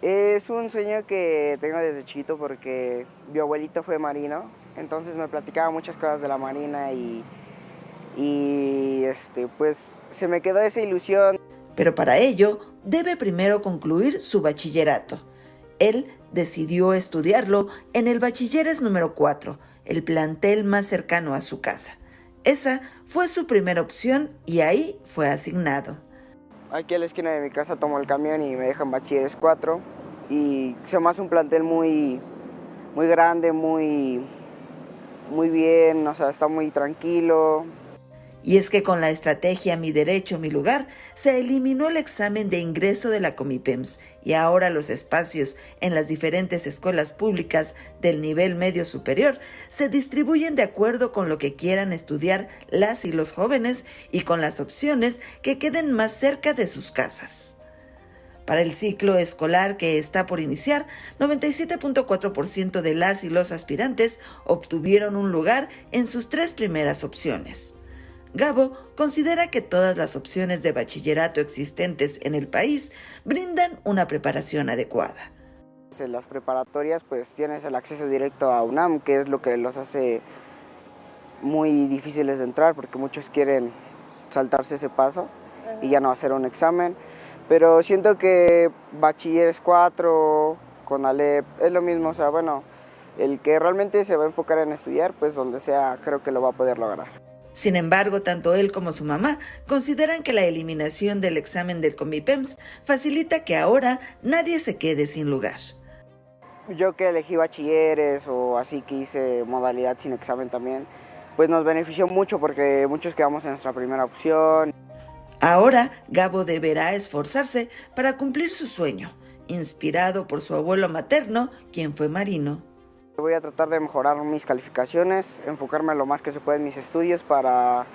Es un sueño que tengo desde chiquito porque mi abuelito fue marino, entonces me platicaba muchas cosas de la Marina y pues se me quedó esa ilusión. Pero para ello debe primero concluir su bachillerato. Él decidió estudiarlo en el Bachilleres número 4, el plantel más cercano a su casa. Esa fue su primera opción y ahí fue asignado. Aquí a la esquina de mi casa tomo el camión y me dejan Bachilleres 4 y se me hace un plantel muy grande, muy bien, o sea, está muy tranquilo. Y es que con la estrategia Mi Derecho, Mi Lugar, se eliminó el examen de ingreso de la Comipems y ahora los espacios en las diferentes escuelas públicas del nivel medio superior se distribuyen de acuerdo con lo que quieran estudiar las y los jóvenes y con las opciones que queden más cerca de sus casas. Para el ciclo escolar que está por iniciar, 97.4% de las y los aspirantes obtuvieron un lugar en sus 3 primeras opciones. Gabo considera que todas las opciones de bachillerato existentes en el país brindan una preparación adecuada. En las preparatorias pues tienes el acceso directo a UNAM, que es lo que los hace muy difíciles de entrar porque muchos quieren saltarse ese paso y ya no hacer un examen. Pero siento que Bachilleres 4, Conalep, es lo mismo, o sea, bueno, el que realmente se va a enfocar en estudiar, pues donde sea, creo que lo va a poder lograr. Sin embargo, tanto él como su mamá consideran que la eliminación del examen del Comipems facilita que ahora nadie se quede sin lugar. Yo que elegí Bachilleres o así que hice modalidad sin examen también, pues nos benefició mucho porque muchos quedamos en nuestra primera opción. Ahora, Gabo deberá esforzarse para cumplir su sueño, inspirado por su abuelo materno, quien fue marino. Voy a tratar de mejorar mis calificaciones, enfocarme lo más que se puede en mis estudios para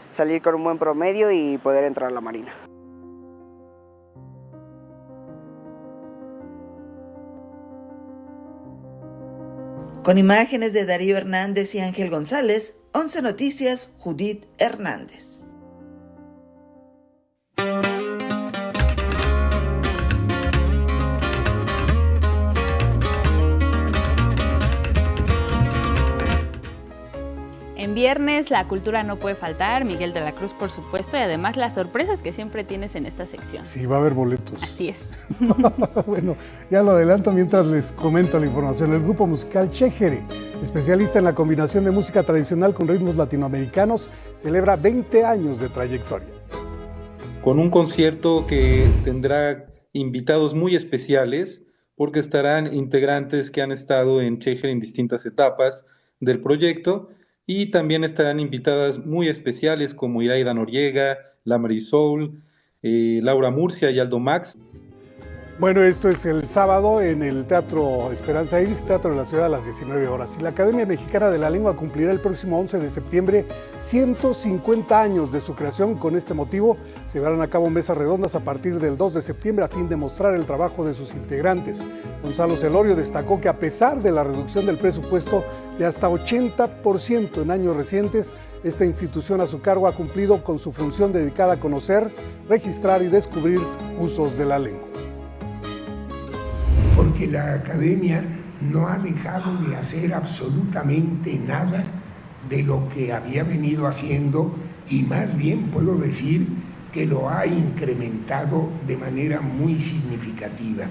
salir con un buen promedio y poder entrar a la Marina. Con imágenes de Darío Hernández y Ángel González, 11 Noticias, Judith Hernández. En viernes la cultura no puede faltar, Miguel de la Cruz por supuesto, y además las sorpresas que siempre tienes en esta sección. Sí, va a haber boletos. Así es. Bueno, ya lo adelanto mientras les comento la información. El grupo musical Chéjere, especialista en la combinación de música tradicional con ritmos latinoamericanos, celebra 20 años de trayectoria. Con un concierto que tendrá invitados muy especiales, porque estarán integrantes que han estado en Chéjere en distintas etapas del proyecto, y también estarán invitadas muy especiales como Iraida Noriega, La Marisol, Laura Murcia y Aldo Max. Bueno, esto es el sábado en el Teatro Esperanza Iris, Teatro de la Ciudad, a las 19 horas. Y la Academia Mexicana de la Lengua cumplirá el próximo 11 de septiembre 150 años de su creación. Con este motivo se llevarán a cabo mesas redondas a partir del 2 de septiembre a fin de mostrar el trabajo de sus integrantes. Gonzalo Celorio destacó que a pesar de la reducción del presupuesto de hasta 80% en años recientes, esta institución a su cargo ha cumplido con su función dedicada a conocer, registrar y descubrir usos de la lengua. Porque la academia no ha dejado de hacer absolutamente nada de lo que había venido haciendo y más bien puedo decir que lo ha incrementado de manera muy significativa.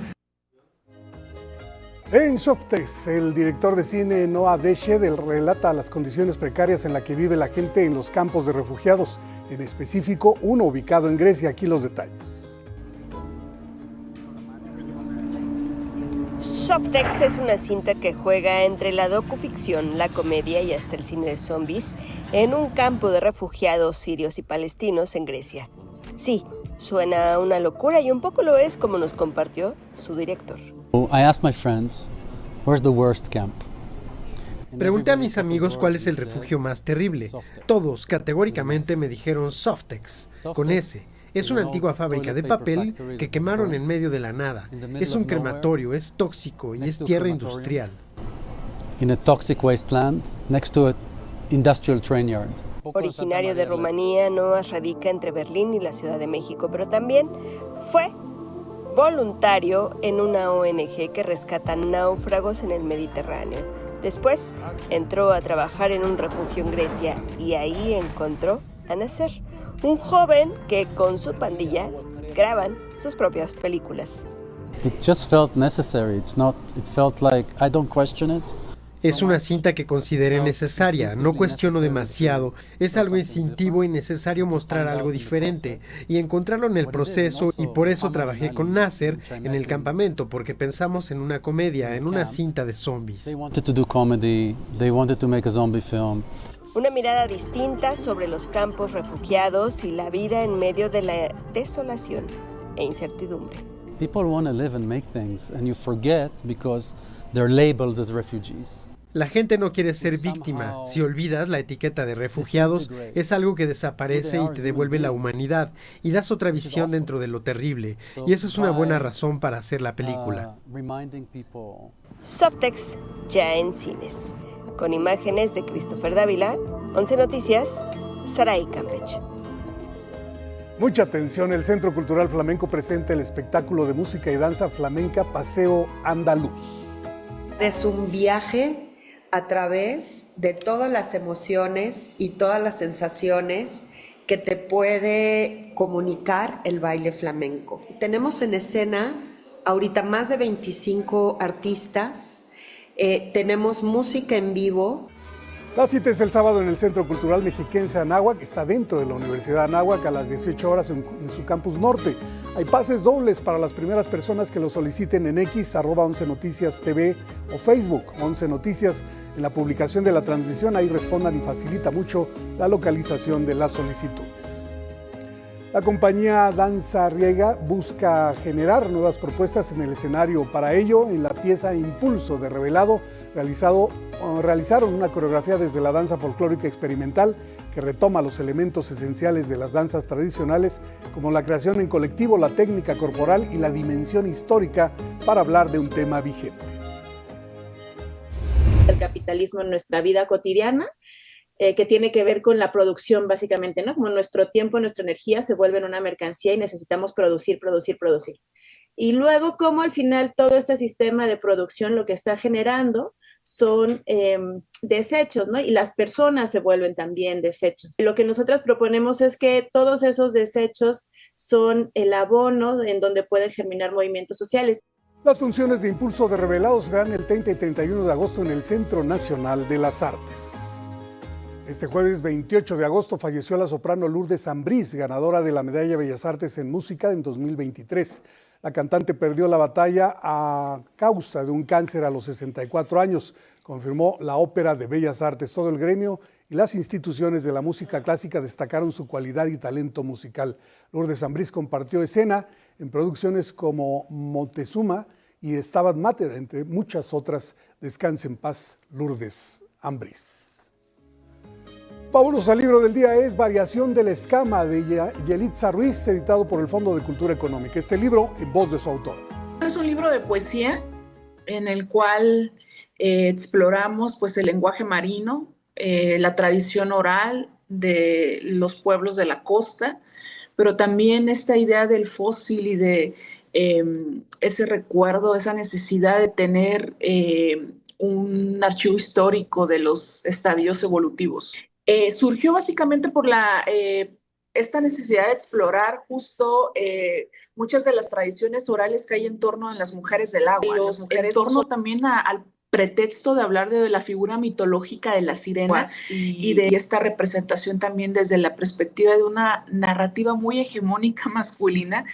En Softex, el director de cine Noah Desched relata las condiciones precarias en las que vive la gente en los campos de refugiados, en específico uno ubicado en Grecia. Aquí los detalles. Softex es una cinta que juega entre la docuficción, la comedia y hasta el cine de zombies en un campo de refugiados sirios y palestinos en Grecia. Sí, suena a una locura y un poco lo es, como nos compartió su director. I asked my friends, where's the worst camp? Pregunté a mis amigos cuál es el refugio más terrible. Todos categóricamente me dijeron Softex, con S. Es una antigua fábrica de papel que quemaron en medio de la nada. Es un crematorio, es tóxico y es tierra industrial. In a toxic wasteland next to an industrial train yard. Originario de Rumanía, Noah radica entre Berlín y la Ciudad de México, pero también fue voluntario en una ONG que rescata náufragos en el Mediterráneo. Después entró a trabajar en un refugio en Grecia y ahí encontró a Nasser, un joven que con su pandilla graban sus propias películas. It just felt necessary. It felt like I don't question it. Es una cinta que consideré necesaria, no cuestiono demasiado, es algo instintivo y necesario mostrar algo diferente y encontrarlo en el proceso, y por eso trabajé con Nasser en el campamento, porque pensamos en una comedia, en una cinta de zombies. They wanted to do comedy, they wanted to make a zombie film. Una mirada distinta sobre los campos refugiados y la vida en medio de la desolación e incertidumbre. People want to live and make things, and you forget because they're labeled as refugees. La gente no quiere ser víctima. Si olvidas la etiqueta de refugiados, es algo que desaparece y te devuelve la humanidad y das otra visión dentro de lo terrible. Y eso es una buena razón para hacer la película. Softex ya en cines. Con imágenes de Christopher Dávila, 11 Noticias, Saray Campech. Mucha atención, el Centro Cultural Flamenco presenta el espectáculo de música y danza flamenca Paseo Andaluz. Es un viaje a través de todas las emociones y todas las sensaciones que te puede comunicar el baile flamenco. Tenemos en escena ahorita más de 25 artistas, tenemos música en vivo. La cita es el sábado en el Centro Cultural Mexiquense Anáhuac, que está dentro de la Universidad Anáhuac a las 18 horas en su campus norte. Hay pases dobles para las primeras personas que lo soliciten en X, @11 Noticias TV o Facebook, 11 Noticias. En la publicación de la transmisión, ahí respondan y facilita mucho la localización de las solicitudes. La compañía Danza Riega busca generar nuevas propuestas en el escenario. Para ello, en la pieza Impulso de Revelado, realizaron una coreografía desde la danza folclórica experimental que retoma los elementos esenciales de las danzas tradicionales, como la creación en colectivo, la técnica corporal y la dimensión histórica, para hablar de un tema vigente. El capitalismo en nuestra vida cotidiana, que tiene que ver con la producción básicamente, ¿no? Como nuestro tiempo, nuestra energía se vuelven una mercancía y necesitamos producir. Y luego, como al final todo este sistema de producción lo que está generando son desechos, ¿no? Y las personas se vuelven también desechos. Lo que nosotras proponemos es que todos esos desechos son el abono en donde pueden germinar movimientos sociales. Las funciones de Impulso de Revelado serán el 30 y 31 de agosto en el Centro Nacional de las Artes. Este jueves 28 de agosto falleció la soprano Lourdes Ambrís, ganadora de la Medalla Bellas Artes en Música en 2023. La cantante perdió la batalla a causa de un cáncer a los 64 años, confirmó la Ópera de Bellas Artes. Todo el gremio y las instituciones de la música clásica destacaron su cualidad y talento musical. Lourdes Ambrís compartió escena en producciones como Montezuma y Stabat Mater, entre muchas otras. Descanse en paz, Lourdes Ambrís. Vámonos al libro del día, es Variación de la Escama, de Yelitza Ruiz, editado por el Fondo de Cultura Económica. Este libro en voz de su autor. Es un libro de poesía en el cual exploramos pues, el lenguaje marino, la tradición oral de los pueblos de la costa, pero también esta idea del fósil y de ese recuerdo, esa necesidad de tener un archivo histórico de los estadios evolutivos. Surgió básicamente por esta necesidad de explorar justo muchas de las tradiciones orales que hay en torno a las mujeres del agua, en torno también al pretexto de hablar de la figura mitológica de las sirenas y de esta representación también desde la perspectiva de una narrativa muy hegemónica masculina.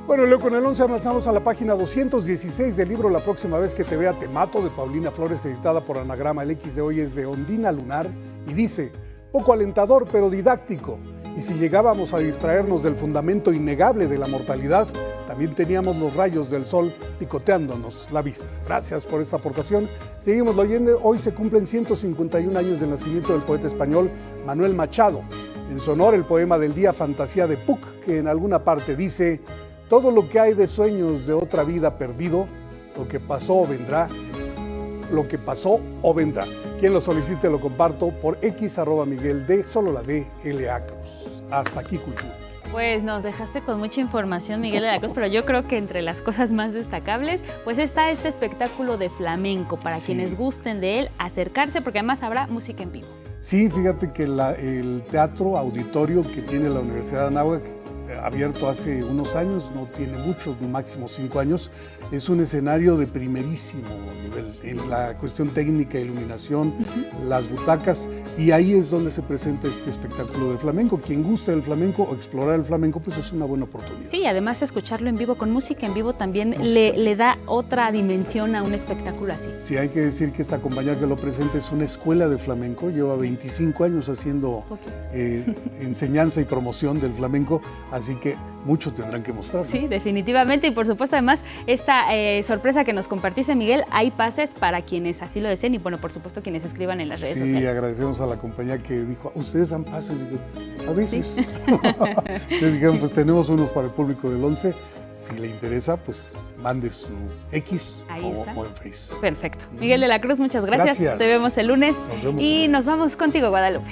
Bueno, luego con el 11 avanzamos a la página 216 del libro La próxima vez que te vea te mato, de Paulina Flores, editada por Anagrama. El X de hoy es de Ondina Lunar y dice: poco alentador pero didáctico. Y si llegábamos a distraernos del fundamento innegable de la mortalidad, también teníamos los rayos del sol picoteándonos la vista. Gracias por esta aportación. Seguimos leyendo. Hoy se cumplen 151 años del nacimiento del poeta español Manuel Machado. En su honor, el poema del día Fantasía de Puck, que en alguna parte dice: todo lo que hay de sueños de otra vida perdido, lo que pasó o vendrá, lo que pasó o vendrá. Quien lo solicite lo comparto por X @Miguel D, solo la D, L.A. Cruz. Hasta aquí, Cultura. Pues nos dejaste con mucha información, Miguel de la Cruz, pero yo creo que entre las cosas más destacables, pues está este espectáculo de flamenco, para quienes gusten de él, acercarse, porque además habrá música en vivo. Sí, fíjate que el teatro auditorio que tiene la Universidad de Anáhuac, abierto hace unos años, no tiene mucho, máximo 5 años, es un escenario de primerísimo nivel en la cuestión técnica, iluminación, las butacas. Y ahí es donde se presenta este espectáculo de flamenco. Quien guste del flamenco o explorar el flamenco, pues es una buena oportunidad. Sí, además escucharlo en vivo con música en vivo también le da otra dimensión a un espectáculo así. Sí, hay que decir que esta compañía que lo presenta es una escuela de flamenco, lleva 25 años haciendo enseñanza y promoción del flamenco, así que mucho tendrán que mostrar, ¿no? Sí, definitivamente, y por supuesto además esta sorpresa que nos compartiste, Miguel, hay pases para quienes así lo deseen y bueno, por supuesto quienes escriban en las redes sociales. Sí, agradecemos a la compañía que dijo, ¿ustedes dan pases? Y yo, a veces. Sí. Entonces dijeron, pues tenemos unos para el público del 11. Si le interesa, pues mande su X o en Face. Perfecto. Miguel de la Cruz, muchas gracias. Te vemos el lunes. Nos vamos contigo, Guadalupe.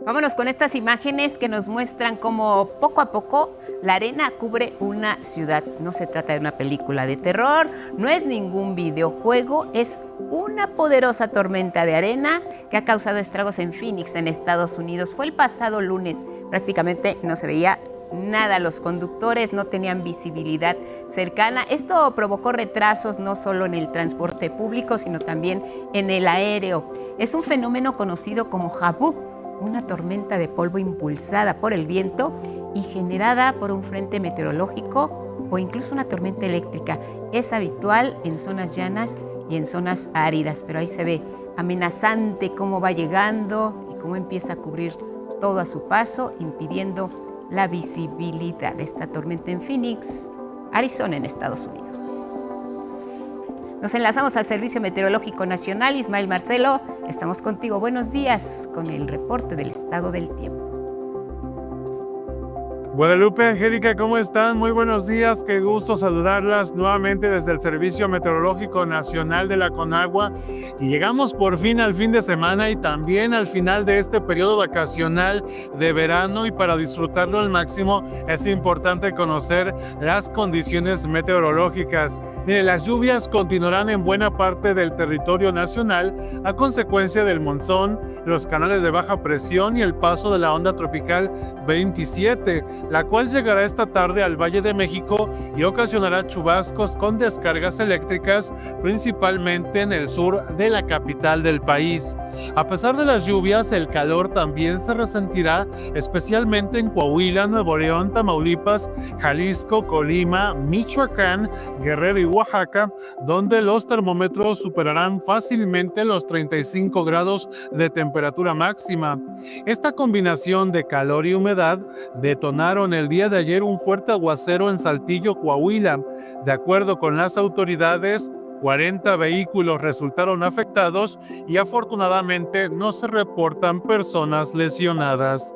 Vámonos con estas imágenes que nos muestran cómo poco a poco la arena cubre una ciudad. No se trata de una película de terror, no es ningún videojuego, es una poderosa tormenta de arena que ha causado estragos en Phoenix, en Estados Unidos. Fue el pasado lunes, prácticamente no se veía nada, los conductores no tenían visibilidad cercana. Esto provocó retrasos no solo en el transporte público, sino también en el aéreo. Es un fenómeno conocido como Habub, una tormenta de polvo impulsada por el viento y generada por un frente meteorológico o incluso una tormenta eléctrica. Es habitual en zonas llanas y en zonas áridas, pero ahí se ve amenazante cómo va llegando y cómo empieza a cubrir todo a su paso, impidiendo la visibilidad de esta tormenta en Phoenix, Arizona, en Estados Unidos. Nos enlazamos al Servicio Meteorológico Nacional. Ismael Marcelo, estamos contigo. Buenos días con el reporte del estado del tiempo. Guadalupe, Angélica, ¿cómo están? Muy buenos días, qué gusto saludarlas nuevamente desde el Servicio Meteorológico Nacional de la Conagua. Y llegamos por fin al fin de semana y también al final de este periodo vacacional de verano, y para disfrutarlo al máximo es importante conocer las condiciones meteorológicas. Mire, las lluvias continuarán en buena parte del territorio nacional a consecuencia del monzón, los canales de baja presión y el paso de la onda tropical 27. La cual llegará esta tarde al Valle de México y ocasionará chubascos con descargas eléctricas, principalmente en el sur de la capital del país. A pesar de las lluvias, el calor también se resentirá, especialmente en Coahuila, Nuevo León, Tamaulipas, Jalisco, Colima, Michoacán, Guerrero y Oaxaca, donde los termómetros superarán fácilmente los 35 grados de temperatura máxima. Esta combinación de calor y humedad detonaron el día de ayer un fuerte aguacero en Saltillo, Coahuila. De acuerdo con las autoridades, 40 vehículos resultaron afectados y afortunadamente no se reportan personas lesionadas.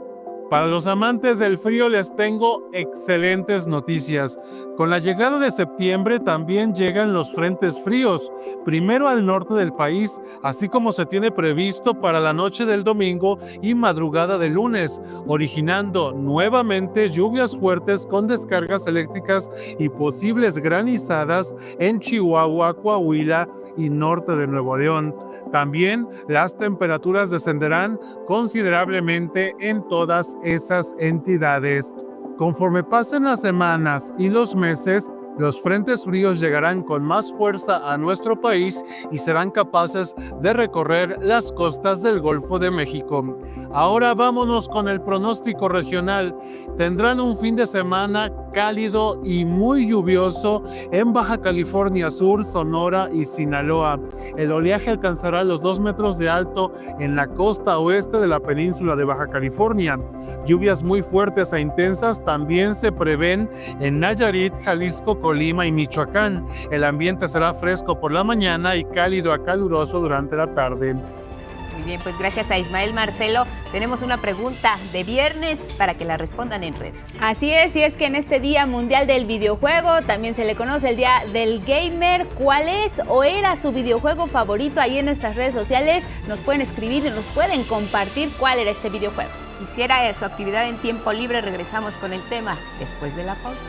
Para los amantes del frío les tengo excelentes noticias. Con la llegada de septiembre también llegan los frentes fríos, primero al norte del país, así como se tiene previsto para la noche del domingo y madrugada del lunes, originando nuevamente lluvias fuertes con descargas eléctricas y posibles granizadas en Chihuahua, Coahuila y norte de Nuevo León. También las temperaturas descenderán considerablemente en todas esas entidades. Conforme pasen las semanas y los meses, los frentes fríos llegarán con más fuerza a nuestro país y serán capaces de recorrer las costas del Golfo de México. Ahora vámonos con el pronóstico regional. Tendrán un fin de semana cálido y muy lluvioso en Baja California Sur, Sonora y Sinaloa. El oleaje alcanzará los 2 metros de alto en la costa oeste de la península de Baja California. Lluvias muy fuertes e intensas también se prevén en Nayarit, Jalisco, Colima y Michoacán. El ambiente será fresco por la mañana y cálido a caluroso durante la tarde. Muy bien, pues gracias a Ismael Marcelo. Tenemos una pregunta de viernes para que la respondan en redes. Así es, y es que en este Día Mundial del Videojuego, también se le conoce el Día del Gamer, ¿cuál es o era su videojuego favorito? Ahí en nuestras redes sociales nos pueden escribir y nos pueden compartir cuál era este videojuego. Quisiera su actividad en tiempo libre, regresamos con el tema después de la pausa.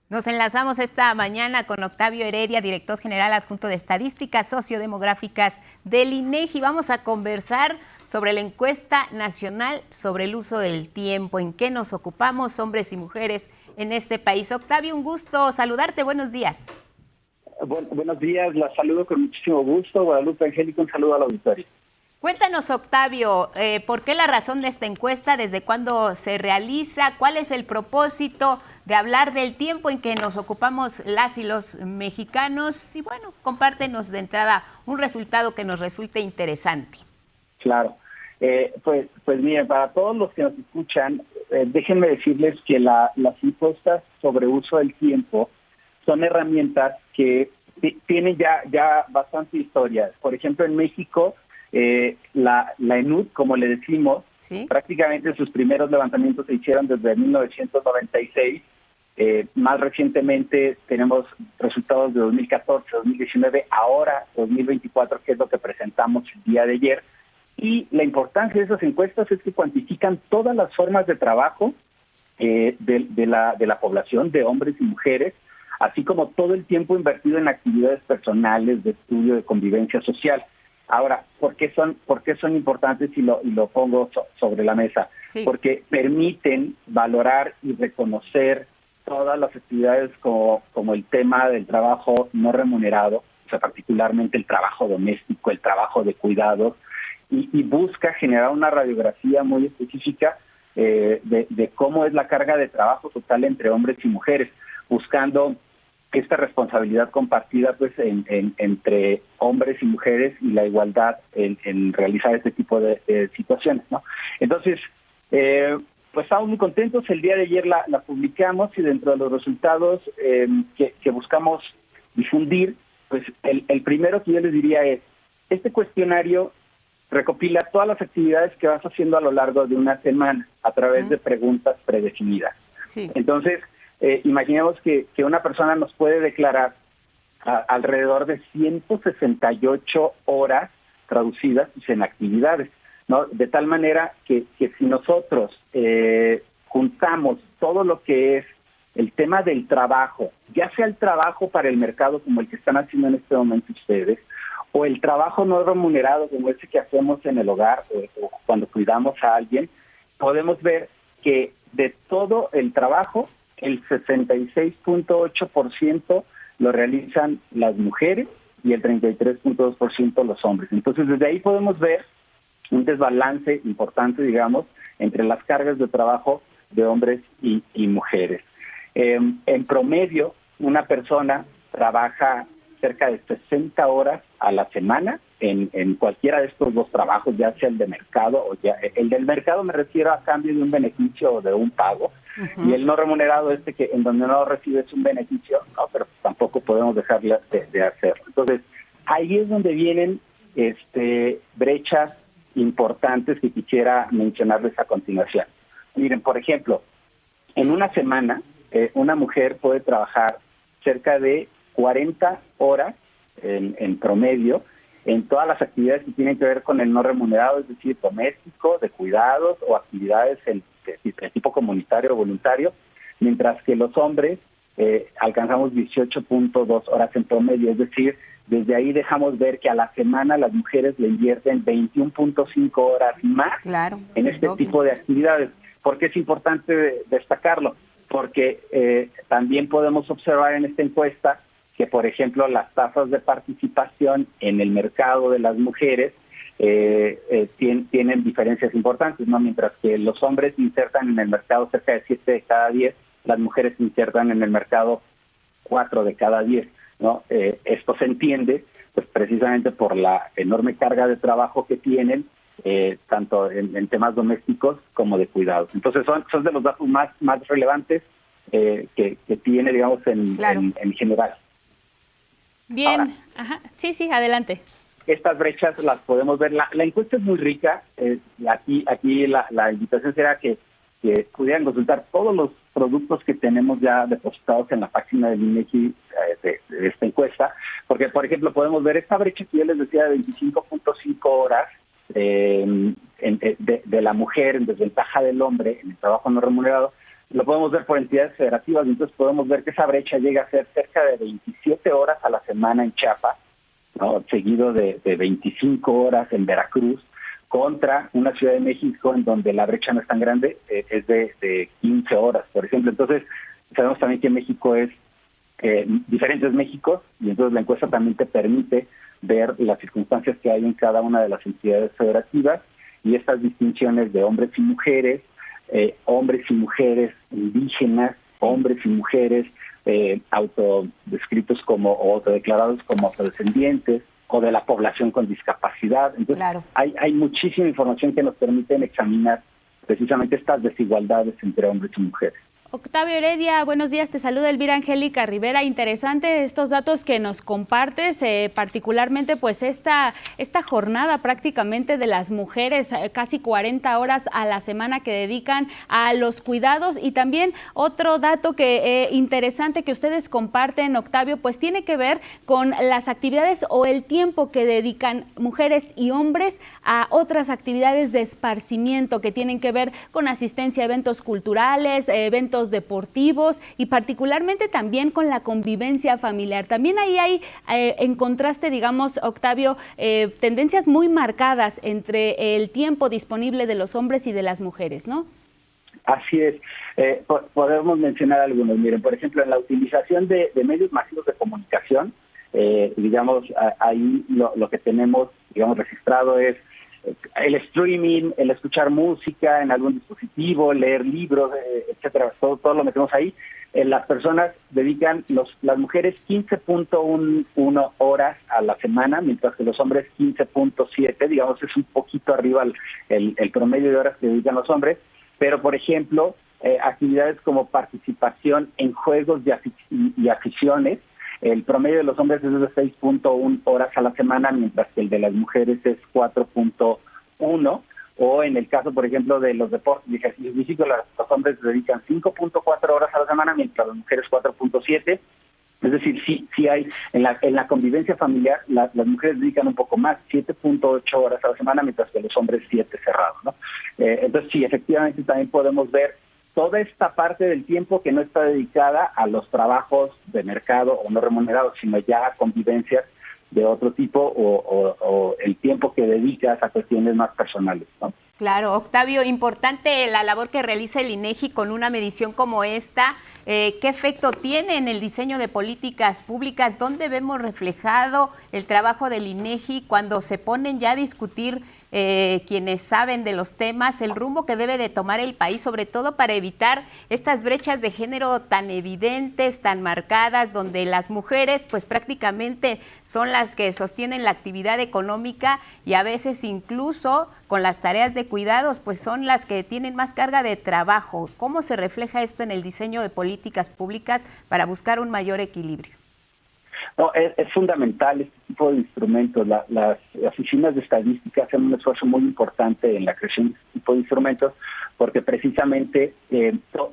Nos enlazamos esta mañana con Octavio Heredia, director general adjunto de Estadísticas Sociodemográficas del INEGI. Vamos a conversar sobre la encuesta nacional sobre el uso del tiempo, en qué nos ocupamos hombres y mujeres en este país. Octavio, un gusto saludarte, buenos días. Buenos días, la saludo con muchísimo gusto. Guadalupe Angélica, un saludo al auditorio. Cuéntanos, Octavio, ¿por qué la razón de esta encuesta? ¿Desde cuándo se realiza? ¿Cuál es el propósito de hablar del tiempo en que nos ocupamos las y los mexicanos? Y bueno, compártenos de entrada un resultado que nos resulte interesante. Claro. Pues miren, para todos los que nos escuchan, déjenme decirles que las encuestas sobre uso del tiempo son herramientas que tienen ya bastante historia. Por ejemplo, en México, la ENUD, como le decimos, ¿sí? Prácticamente sus primeros levantamientos se hicieron desde 1996. Más recientemente tenemos resultados de 2014, 2019, ahora 2024, que es lo que presentamos el día de ayer. Y la importancia de esas encuestas es que cuantifican todas las formas de trabajo de la población, de hombres y mujeres, así como todo el tiempo invertido en actividades personales, de estudio, de convivencia social. Ahora, ¿por qué son importantes y lo pongo sobre la mesa? Sí. Porque permiten valorar y reconocer todas las actividades como el tema del trabajo no remunerado, o sea, particularmente el trabajo doméstico, el trabajo de cuidados, y busca generar una radiografía muy específica de cómo es la carga de trabajo total entre hombres y mujeres, buscando esta responsabilidad compartida pues entre hombres y mujeres y la igualdad en realizar este tipo de situaciones, ¿no? Entonces, pues estamos muy contentos. El día de ayer la publicamos y dentro de los resultados que buscamos difundir, pues el primero que yo les diría es, este cuestionario recopila todas las actividades que vas haciendo a lo largo de una semana a través de preguntas predefinidas. Sí. Entonces, imaginemos que una persona nos puede declarar alrededor de 168 horas traducidas en actividades, ¿no? De tal manera que si nosotros juntamos todo lo que es el tema del trabajo, ya sea el trabajo para el mercado como el que están haciendo en este momento ustedes, o el trabajo no remunerado como ese que hacemos en el hogar o cuando cuidamos a alguien, podemos ver que de todo el trabajo, el 66.8% lo realizan las mujeres y el 33.2% los hombres. Entonces, desde ahí podemos ver un desbalance importante, digamos, entre las cargas de trabajo de hombres y mujeres. En promedio, una persona trabaja cerca de 60 horas a la semana en cualquiera de estos dos trabajos, ya sea el de mercado o ya el del mercado me refiero a cambio de un beneficio o de un pago, y el no remunerado que en donde no recibes un beneficio, no, pero tampoco podemos dejar de hacerlo. Entonces, ahí es donde vienen brechas importantes que quisiera mencionarles a continuación. Miren, por ejemplo, en una semana una mujer puede trabajar cerca de 40 horas en promedio en todas las actividades que tienen que ver con el no remunerado, es decir, doméstico, de cuidados o actividades de tipo comunitario o voluntario, mientras que los hombres alcanzamos 18.2 horas en promedio, es decir, desde ahí dejamos ver que a la semana las mujeres le invierten 21.5 horas más en este tipo de actividades. ¿Por qué es importante destacarlo? Porque también podemos observar en esta encuesta que, por ejemplo, las tasas de participación en el mercado de las mujeres tienen diferencias importantes, ¿no? Mientras que los hombres insertan en el mercado cerca de 7 de cada 10, las mujeres insertan en el mercado 4 de cada 10, ¿no? Esto se entiende pues precisamente por la enorme carga de trabajo que tienen, tanto en temas domésticos como de cuidados. Entonces son de los datos más relevantes que tiene, digamos, en general. Bien, ahora, ajá, sí, adelante. Estas brechas las podemos ver. La encuesta es muy rica. Aquí la invitación será que pudieran consultar todos los productos que tenemos ya depositados en la página del INEGI de esta encuesta, porque, por ejemplo, podemos ver esta brecha que yo les decía de 25.5 horas de la mujer en desventaja del hombre en el trabajo no remunerado. lo podemos ver por entidades federativas, y entonces podemos ver que esa brecha llega a ser cerca de 27 horas a la semana en Chiapas, ¿no? Seguido de 25 horas en Veracruz, contra una Ciudad de México en donde la brecha no es tan grande, es de 15 horas, por ejemplo. Entonces, sabemos también que México es diferentes Méxicos, y entonces la encuesta también te permite ver las circunstancias que hay en cada una de las entidades federativas y estas distinciones de hombres y mujeres indígenas, hombres y mujeres autodescritos como o autodeclarados como afrodescendientes, o de la población con discapacidad. Entonces, claro, hay muchísima información que nos permiten examinar precisamente estas desigualdades entre hombres y mujeres. Octavio Heredia, buenos días, te saluda Elvira Angélica Rivera. Interesante estos datos que nos compartes, particularmente pues esta jornada prácticamente de las mujeres, casi 40 horas a la semana que dedican a los cuidados, y también otro dato que interesante que ustedes comparten, Octavio, pues tiene que ver con las actividades o el tiempo que dedican mujeres y hombres a otras actividades de esparcimiento que tienen que ver con asistencia a eventos culturales, eventos deportivos y particularmente también con la convivencia familiar. También ahí hay, en contraste, digamos, Octavio, tendencias muy marcadas entre el tiempo disponible de los hombres y de las mujeres, ¿no? Así es. Podemos mencionar algunos. Miren, por ejemplo, en la utilización de medios masivos de comunicación, digamos, ahí lo que tenemos, digamos, registrado es el streaming, el escuchar música en algún dispositivo, leer libros, etcétera, todo lo metemos ahí. Las personas dedican, las mujeres 15.1 horas a la semana, mientras que los hombres 15.7, digamos, es un poquito arriba el promedio de horas que dedican los hombres, pero por ejemplo, actividades como participación en juegos y aficiones, el promedio de los hombres es de 6.1 horas a la semana, mientras que el de las mujeres es 4.1. O en el caso, por ejemplo, de los deportes y ejercicios físicos, los hombres dedican 5.4 horas a la semana, mientras las mujeres 4.7. Es decir, sí hay, en la convivencia familiar, las mujeres dedican un poco más, 7.8 horas a la semana, mientras que los hombres 7 cerrados, ¿no? Entonces, sí, efectivamente también podemos ver toda esta parte del tiempo que no está dedicada a los trabajos de mercado o no remunerados, sino ya a convivencias de otro tipo o el tiempo que dedicas a cuestiones más personales, ¿no? Claro, Octavio, importante la labor que realiza el INEGI con una medición como esta. ¿Qué efecto tiene en el diseño de políticas públicas? ¿Dónde vemos reflejado el trabajo del INEGI cuando se ponen ya a discutir quienes saben de los temas, el rumbo que debe de tomar el país, sobre todo para evitar estas brechas de género tan evidentes, tan marcadas, donde las mujeres pues prácticamente son las que sostienen la actividad económica y a veces incluso con las tareas de cuidados pues son las que tienen más carga de trabajo? ¿Cómo se refleja esto en el diseño de políticas públicas para buscar un mayor equilibrio? No, es fundamental este tipo de instrumentos. Las oficinas de estadística hacen un esfuerzo muy importante en la creación de este tipo de instrumentos, porque precisamente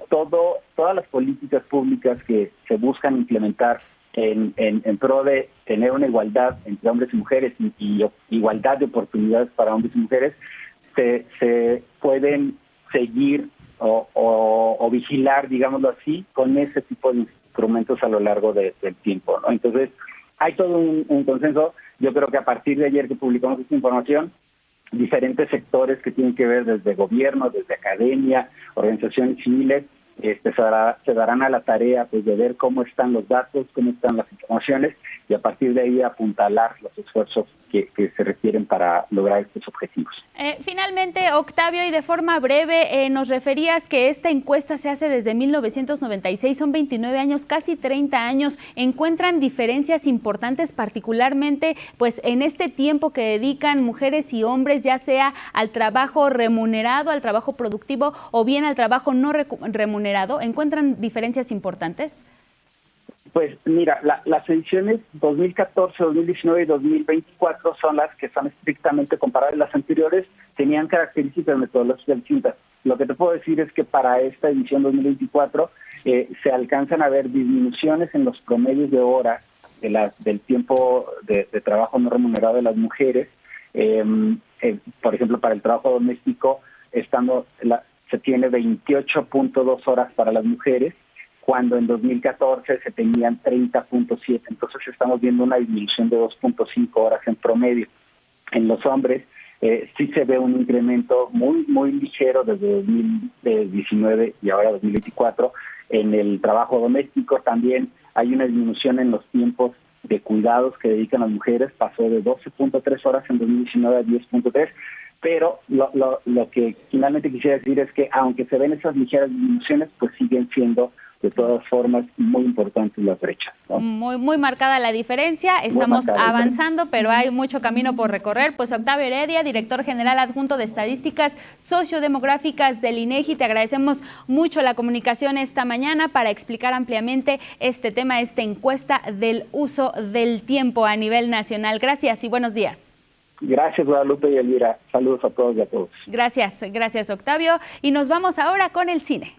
todas las políticas públicas que se buscan implementar en pro de tener una igualdad entre hombres y mujeres y igualdad de oportunidades para hombres y mujeres, se pueden seguir o vigilar, digámoslo así, con ese tipo de instrumentos a lo largo del tiempo, ¿no? Entonces, hay todo un consenso. Yo creo que a partir de ayer que publicamos esta información, diferentes sectores que tienen que ver desde gobierno, desde academia, organizaciones civiles, se darán a la tarea pues de ver cómo están los datos, cómo están las informaciones y a partir de ahí apuntalar los esfuerzos que se requieren para lograr estos objetivos. Finalmente, Octavio, y de forma breve, nos referías que esta encuesta se hace desde 1996, son 29 años, casi 30 años. ¿Encuentran diferencias importantes particularmente pues en este tiempo que dedican mujeres y hombres, ya sea al trabajo remunerado, al trabajo productivo o bien al trabajo no remunerado? ¿Encuentran diferencias importantes? Pues mira, las ediciones 2014, 2019 y 2024 son las que son estrictamente comparables. Las anteriores tenían características metodológicas distintas. Lo que te puedo decir es que para esta edición 2024 se alcanzan a ver disminuciones en los promedios de horas del tiempo de trabajo no remunerado de las mujeres. Por ejemplo, para el trabajo doméstico, se tiene 28.2 horas para las mujeres, cuando en 2014 se tenían 30.7. Entonces estamos viendo una disminución de 2.5 horas en promedio. En los hombres sí se ve un incremento muy ligero desde 2019 y ahora 2024. En el trabajo doméstico también hay una disminución en los tiempos de cuidados que dedican las mujeres, pasó de 12.3 horas en 2019 a 10.3, pero lo que finalmente quisiera decir es que aunque se ven esas ligeras disminuciones, pues siguen siendo de todas formas muy importantes las brechas, ¿no? Muy marcada la diferencia, estamos avanzando, pero hay mucho camino por recorrer. Pues Octavio Heredia, director general adjunto de Estadísticas Sociodemográficas del INEGI, te agradecemos mucho la comunicación esta mañana para explicar ampliamente este tema, esta encuesta del uso del tiempo a nivel nacional. Gracias y buenos días. Gracias, Guadalupe y Elvira. Saludos a todos y a todos. Gracias, Octavio. Y nos vamos ahora con el cine.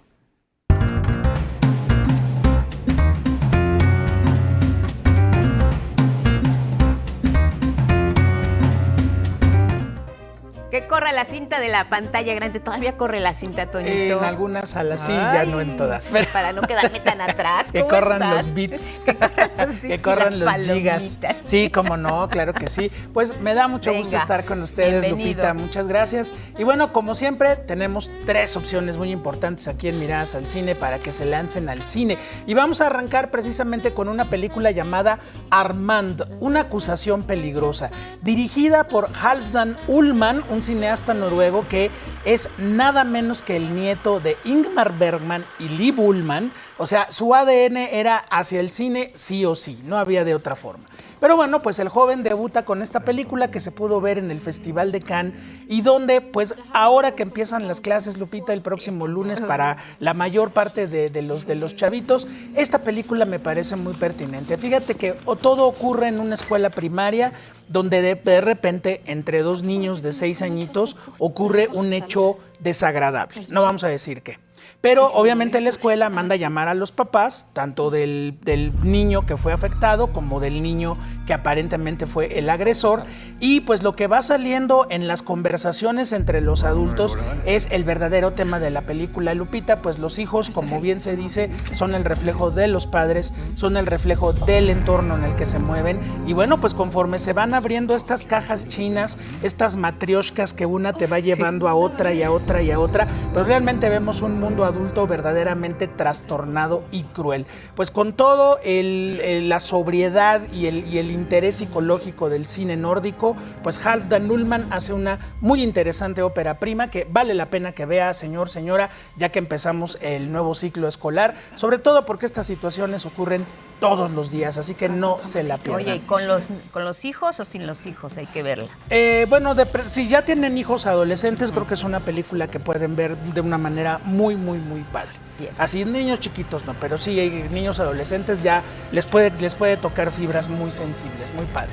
Que corra la cinta de la pantalla grande. Todavía corre la cinta, Toñito. En algunas salas sí, ya no en todas. Pero para no quedarme tan atrás. Que corran los bits, sí, que corran los gigas. Sí, cómo no, claro que sí. Pues me da mucho gusto estar con ustedes, bienvenido. Lupita, muchas gracias. Y bueno, como siempre, tenemos 3 opciones muy importantes aquí en Miradas al Cine para que se lancen al cine. Y vamos a arrancar precisamente con una película llamada Armand, una acusación peligrosa, dirigida por Halvdan Ullman, un cineasta noruego que es nada menos que el nieto de Ingmar Bergman y Liv Ullmann. O sea, su ADN era hacia el cine sí o sí, no había de otra forma. Pero bueno, pues el joven debuta con esta película que se pudo ver en el Festival de Cannes y donde, pues ahora que empiezan las clases, Lupita, el próximo lunes para la mayor parte de los chavitos, esta película me parece muy pertinente. Fíjate que todo ocurre en una escuela primaria donde de repente entre 2 niños de 6 añitos ocurre un hecho desagradable. No vamos a decir qué. Pero obviamente la escuela manda llamar a los papás, tanto del niño que fue afectado como del niño que aparentemente fue el agresor. Y pues lo que va saliendo en las conversaciones entre los adultos es el verdadero tema de la película, Lupita. Pues los hijos, como bien se dice, son el reflejo de los padres, son el reflejo del entorno en el que se mueven. Y bueno, pues conforme se van abriendo estas cajas chinas, estas matrioshkas que una te va llevando a otra y a otra y a otra, pues realmente vemos un mundo adulto verdaderamente trastornado y cruel. Pues con todo la sobriedad y el interés psicológico del cine nórdico, pues Halvdan Ullman hace una muy interesante ópera prima que vale la pena que vea, señor, señora, ya que empezamos el nuevo ciclo escolar, sobre todo porque estas situaciones ocurren todos los días, así que no se la pierdan. Oye, ¿y con los hijos o sin los hijos hay que verla? Bueno, si ya tienen hijos adolescentes, creo que es una película que pueden ver de una manera muy padre. Bien. Así niños chiquitos no, pero sí niños adolescentes ya les puede tocar fibras muy sensibles, muy padre.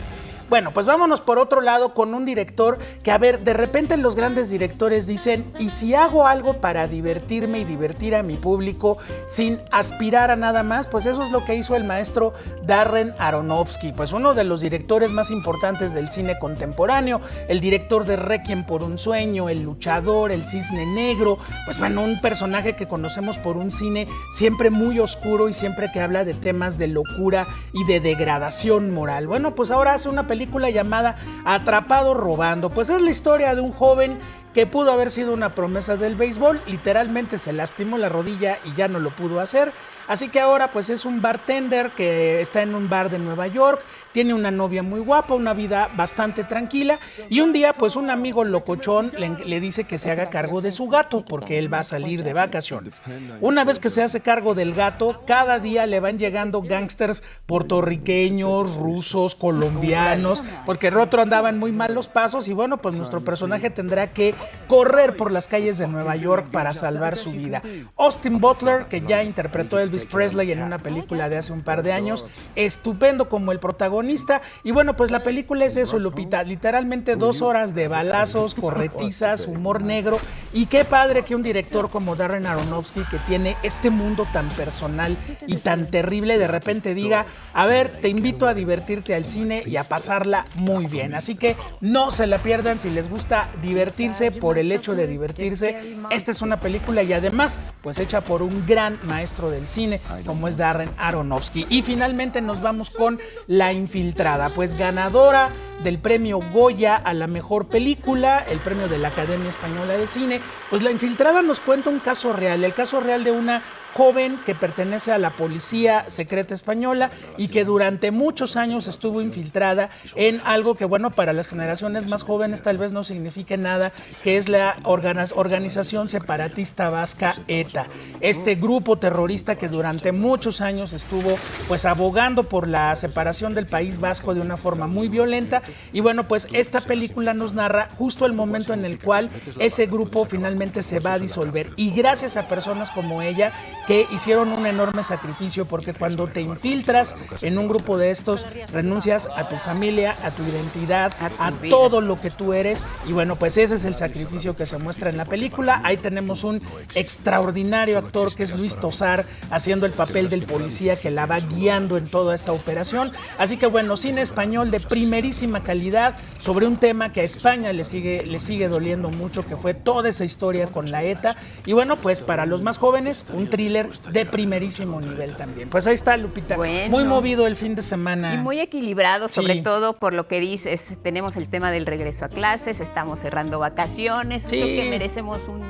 Bueno, pues vámonos por otro lado con un director que, a ver, de repente los grandes directores dicen, ¿y si hago algo para divertirme y divertir a mi público sin aspirar a nada más? Pues eso es lo que hizo el maestro Darren Aronofsky, pues uno de los directores más importantes del cine contemporáneo, el director de Requiem por un sueño, El luchador, El cisne negro, pues bueno, un personaje que conocemos por un cine siempre muy oscuro y siempre que habla de temas de locura y de degradación moral. Bueno, pues ahora hace una película llamada Atrapado robando. Pues es la historia de un joven que pudo haber sido una promesa del béisbol, literalmente se lastimó la rodilla y ya no lo pudo hacer, así que ahora pues es un bartender que está en un bar de Nueva York, tiene una novia muy guapa, una vida bastante tranquila, y un día pues un amigo locochón le dice que se haga cargo de su gato porque él va a salir de vacaciones. Una vez que se hace cargo del gato, cada día le van llegando gángsters puertorriqueños, rusos, colombianos, porque el otro andaba en muy malos pasos y bueno, pues nuestro personaje tendrá que correr por las calles de Nueva York para salvar su vida. Austin Butler, que ya interpretó a Elvis Presley en una película de hace un par de años, estupendo como el protagonista. Y bueno, pues la película es eso, Lupita, literalmente 2 horas de balazos, corretizas, humor negro, y qué padre que un director como Darren Aronofsky, que tiene este mundo tan personal y tan terrible, de repente diga, a ver, te invito a divertirte al cine y a pasarla muy bien. Así que no se la pierdan si les gusta divertirse, simplemente por el hecho de divertirse, esta es una película y además pues hecha por un gran maestro del cine como es Darren Aronofsky. Y finalmente nos vamos con La Infiltrada, pues ganadora del premio Goya a la mejor película, el premio de la Academia Española de Cine. Pues La Infiltrada nos cuenta un caso real, el caso real de una joven que pertenece a la policía secreta española y que durante muchos años estuvo infiltrada en algo que, bueno, para las generaciones más jóvenes tal vez no signifique nada, que es la organización separatista vasca ETA, este grupo terrorista que durante muchos años estuvo pues abogando por la separación del País Vasco de una forma muy violenta. Y bueno, pues esta película nos narra justo el momento en el cual ese grupo finalmente se va a disolver, y gracias a personas como ella que hicieron un enorme sacrificio, porque cuando te infiltras en un grupo de estos, renuncias a tu familia, a tu identidad, a todo lo que tú eres, y bueno, pues ese es el sacrificio que se muestra en la película. Ahí tenemos un extraordinario actor que es Luis Tosar, haciendo el papel del policía que la va guiando en toda esta operación. Así que bueno, cine español de primerísima calidad sobre un tema que a España le sigue doliendo mucho, que fue toda esa historia con la ETA. Y bueno, pues para los más jóvenes, un thriller de primerísimo nivel también. Pues ahí está, Lupita. Bueno, muy movido el fin de semana. Y muy equilibrado, sobre todo por lo que dices. Tenemos el tema del regreso a clases, estamos cerrando vacaciones. Creo que merecemos un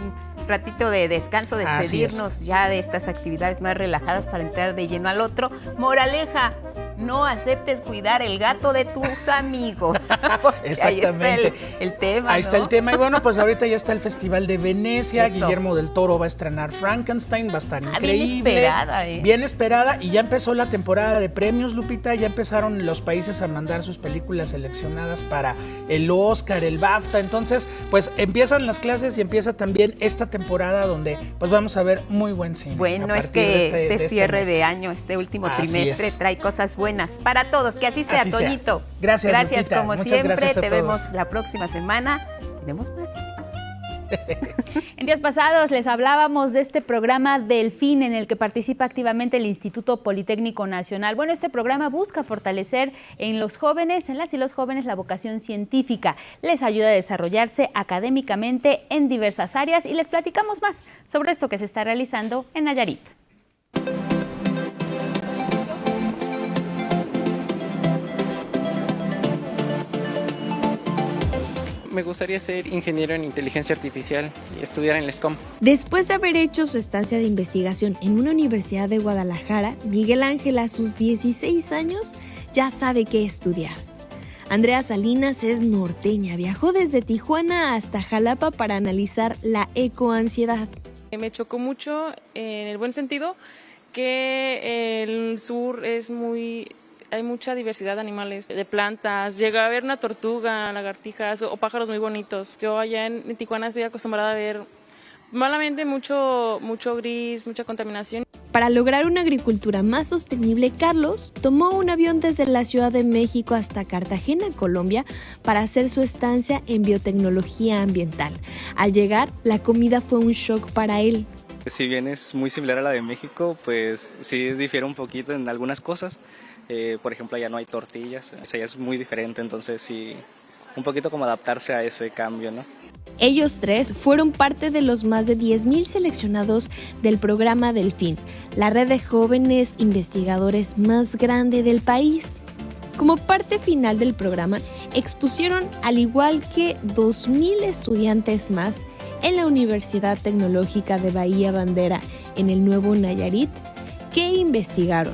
ratito de descanso, despedirnos ya de estas actividades más relajadas para entrar de lleno al otro. Moraleja: no aceptes cuidar el gato de tus amigos. Exactamente. Ahí está el tema. Ahí está el tema. Y bueno, pues ahorita ya está el Festival de Venecia. Eso. Guillermo del Toro va a estrenar Frankenstein, va a estar increíble. Bien esperada, Bien esperada. Y ya empezó la temporada de premios, Lupita. Ya empezaron los países a mandar sus películas seleccionadas para el Oscar, el BAFTA. Entonces, pues empiezan las clases y empieza también esta temporada donde pues vamos a ver muy buen cine. Bueno, es que este cierre de año, este último trimestre, trae cosas buenas para todos. Que así sea, Toñito. Gracias, Lupita. Como muchas siempre, gracias a te todos. vemos la próxima semana. Tenemos más. En días pasados les hablábamos de este programa Delfín, en el que participa activamente el Instituto Politécnico Nacional. Bueno, este programa busca fortalecer en los jóvenes, en las y los jóvenes, la vocación científica. Les ayuda a desarrollarse académicamente en diversas áreas, y les platicamos más sobre esto que se está realizando en Nayarit. Me gustaría ser ingeniero en inteligencia artificial y estudiar en la SCOM. Después de haber hecho su estancia de investigación en una universidad de Guadalajara, Miguel Ángel a sus 16 años ya sabe qué estudiar. Andrea Salinas es norteña, viajó desde Tijuana hasta Jalapa para analizar la ecoansiedad. Me chocó mucho, en el buen sentido, que el sur es hay mucha diversidad de animales, de plantas. Llega a ver una tortuga, lagartijas o pájaros muy bonitos. Yo allá en Tijuana estoy acostumbrada a ver malamente mucho gris, mucha contaminación. Para lograr una agricultura más sostenible, Carlos tomó un avión desde la Ciudad de México hasta Cartagena, Colombia, para hacer su estancia en biotecnología ambiental. Al llegar, la comida fue un shock para él. Si bien es muy similar a la de México, pues sí difiere un poquito en algunas cosas. Por ejemplo, allá no hay tortillas, allá es muy diferente, entonces sí, un poquito como adaptarse a ese cambio, ¿no? Ellos tres fueron parte de los más de 10,000 seleccionados del programa Delfín, la red de jóvenes investigadores más grande del país. Como parte final del programa, expusieron, al igual que 2,000 estudiantes más, en la Universidad Tecnológica de Bahía Bandera, en el Nuevo Nayarit, qué investigaron,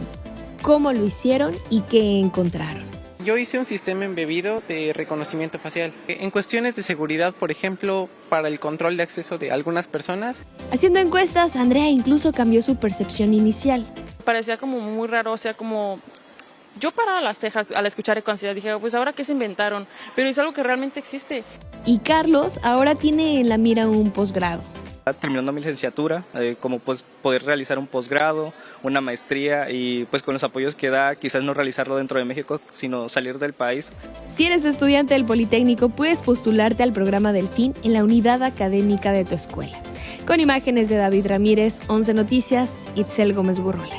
cómo lo hicieron y qué encontraron. Yo hice un sistema embebido de reconocimiento facial. En cuestiones de seguridad, por ejemplo, para el control de acceso de algunas personas. Haciendo encuestas, Andrea incluso cambió su percepción inicial. Parecía como muy raro, o sea, como... Yo paraba las cejas al escuchar ecoansiedad, dije, pues ahora qué se inventaron, pero es algo que realmente existe. Y Carlos ahora tiene en la mira un posgrado. Terminando mi licenciatura, como pues poder realizar un posgrado, una maestría y pues con los apoyos que da, quizás no realizarlo dentro de México, sino salir del país. Si eres estudiante del Politécnico, puedes postularte al programa Delfín en la unidad académica de tu escuela. Con imágenes de David Ramírez, 11 Noticias, Itzel Gómez Gurrola.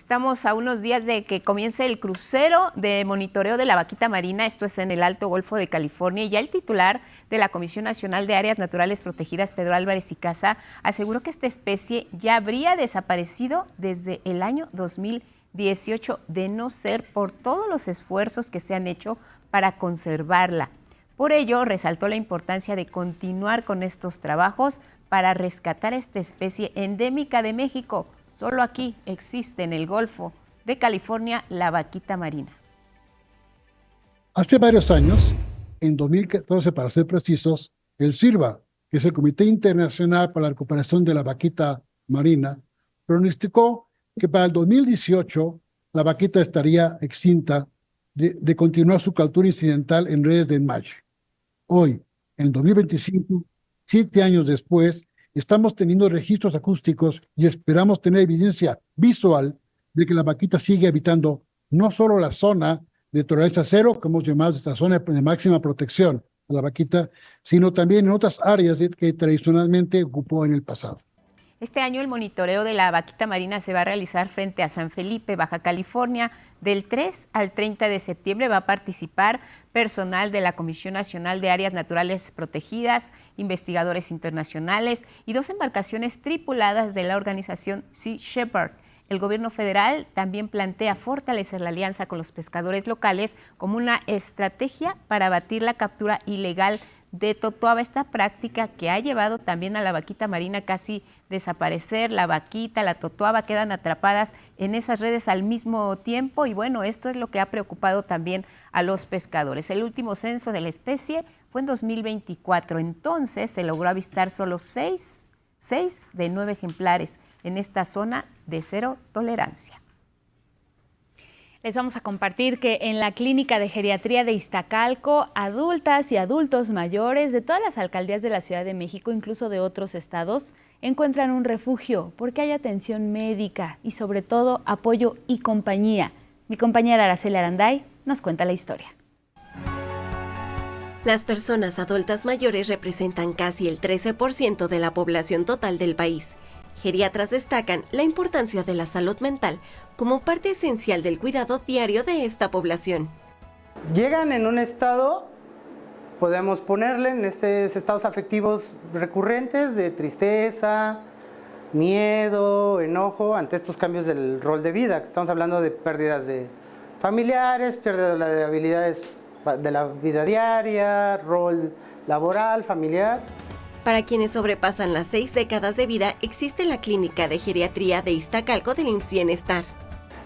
Estamos a unos días de que comience el crucero de monitoreo de la vaquita marina, esto es en el Alto Golfo de California, y ya el titular de la Comisión Nacional de Áreas Naturales Protegidas, Pedro Álvarez y Casa, aseguró que esta especie ya habría desaparecido desde el año 2018, de no ser por todos los esfuerzos que se han hecho para conservarla. Por ello, resaltó la importancia de continuar con estos trabajos para rescatar esta especie endémica de México. Solo aquí existe en el Golfo de California la vaquita marina. Hace varios años, en 2014 para ser precisos, el CIRVA, que es el Comité Internacional para la Recuperación de la Vaquita Marina, pronosticó que para el 2018 la vaquita estaría extinta de continuar su captura incidental en redes de enmache. Hoy, en 2025, 7 años después, estamos teniendo registros acústicos y esperamos tener evidencia visual de que la vaquita sigue habitando no solo la zona de tolerancia cero, que hemos llamado esta zona de máxima protección a la vaquita, sino también en otras áreas que tradicionalmente ocupó en el pasado. Este año el monitoreo de la vaquita marina se va a realizar frente a San Felipe, Baja California. Del 3 al 30 de septiembre va a participar personal de la Comisión Nacional de Áreas Naturales Protegidas, investigadores internacionales y 2 embarcaciones tripuladas de la organización Sea Shepherd. El gobierno federal también plantea fortalecer la alianza con los pescadores locales como una estrategia para abatir la captura ilegal de totoaba, esta práctica que ha llevado también a la vaquita marina casi desaparecer. La vaquita, la totoaba quedan atrapadas en esas redes al mismo tiempo y bueno, esto es lo que ha preocupado también a los pescadores. El último censo de la especie fue en 2024, entonces se logró avistar solo 6 de 9 ejemplares en esta zona de cero tolerancia. Les vamos a compartir que en la Clínica de Geriatría de Iztacalco, adultas y adultos mayores de todas las alcaldías de la Ciudad de México, incluso de otros estados, encuentran un refugio porque hay atención médica y sobre todo apoyo y compañía. Mi compañera Araceli Aranday nos cuenta la historia. Las personas adultas mayores representan casi el 13% de la población total del país. Geriatras destacan la importancia de la salud mental como parte esencial del cuidado diario de esta población. Llegan en un estado, podemos ponerle en estos estados afectivos recurrentes de tristeza, miedo, enojo ante estos cambios del rol de vida. Estamos hablando de pérdidas de familiares, pérdida de habilidades de la vida diaria, rol laboral, familiar. Para quienes sobrepasan las 6 décadas de vida, existe la Clínica de Geriatría de Iztacalco del IMSS Bienestar.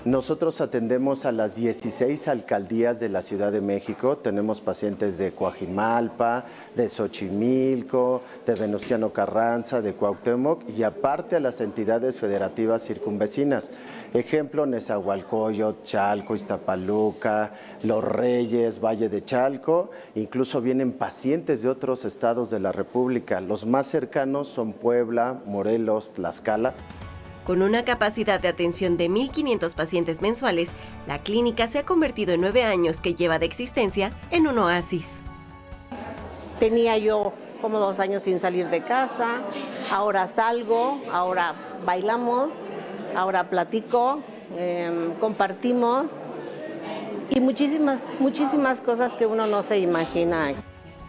Nosotros atendemos a las 16 alcaldías de la Ciudad de México. Tenemos pacientes de Coajimalpa, de Xochimilco, de Venustiano Carranza, de Cuauhtémoc y aparte a las entidades federativas circunvecinas. Ejemplo, Nezahualcóyotl, Chalco, Iztapaluca, Los Reyes, Valle de Chalco. Incluso vienen pacientes de otros estados de la República. Los más cercanos son Puebla, Morelos, Tlaxcala. Con una capacidad de atención de 1.500 pacientes mensuales, la clínica se ha convertido en 9 años que lleva de existencia en un oasis. Tenía yo como 2 años sin salir de casa, ahora salgo, ahora bailamos, ahora platico, compartimos y muchísimas cosas que uno no se imagina.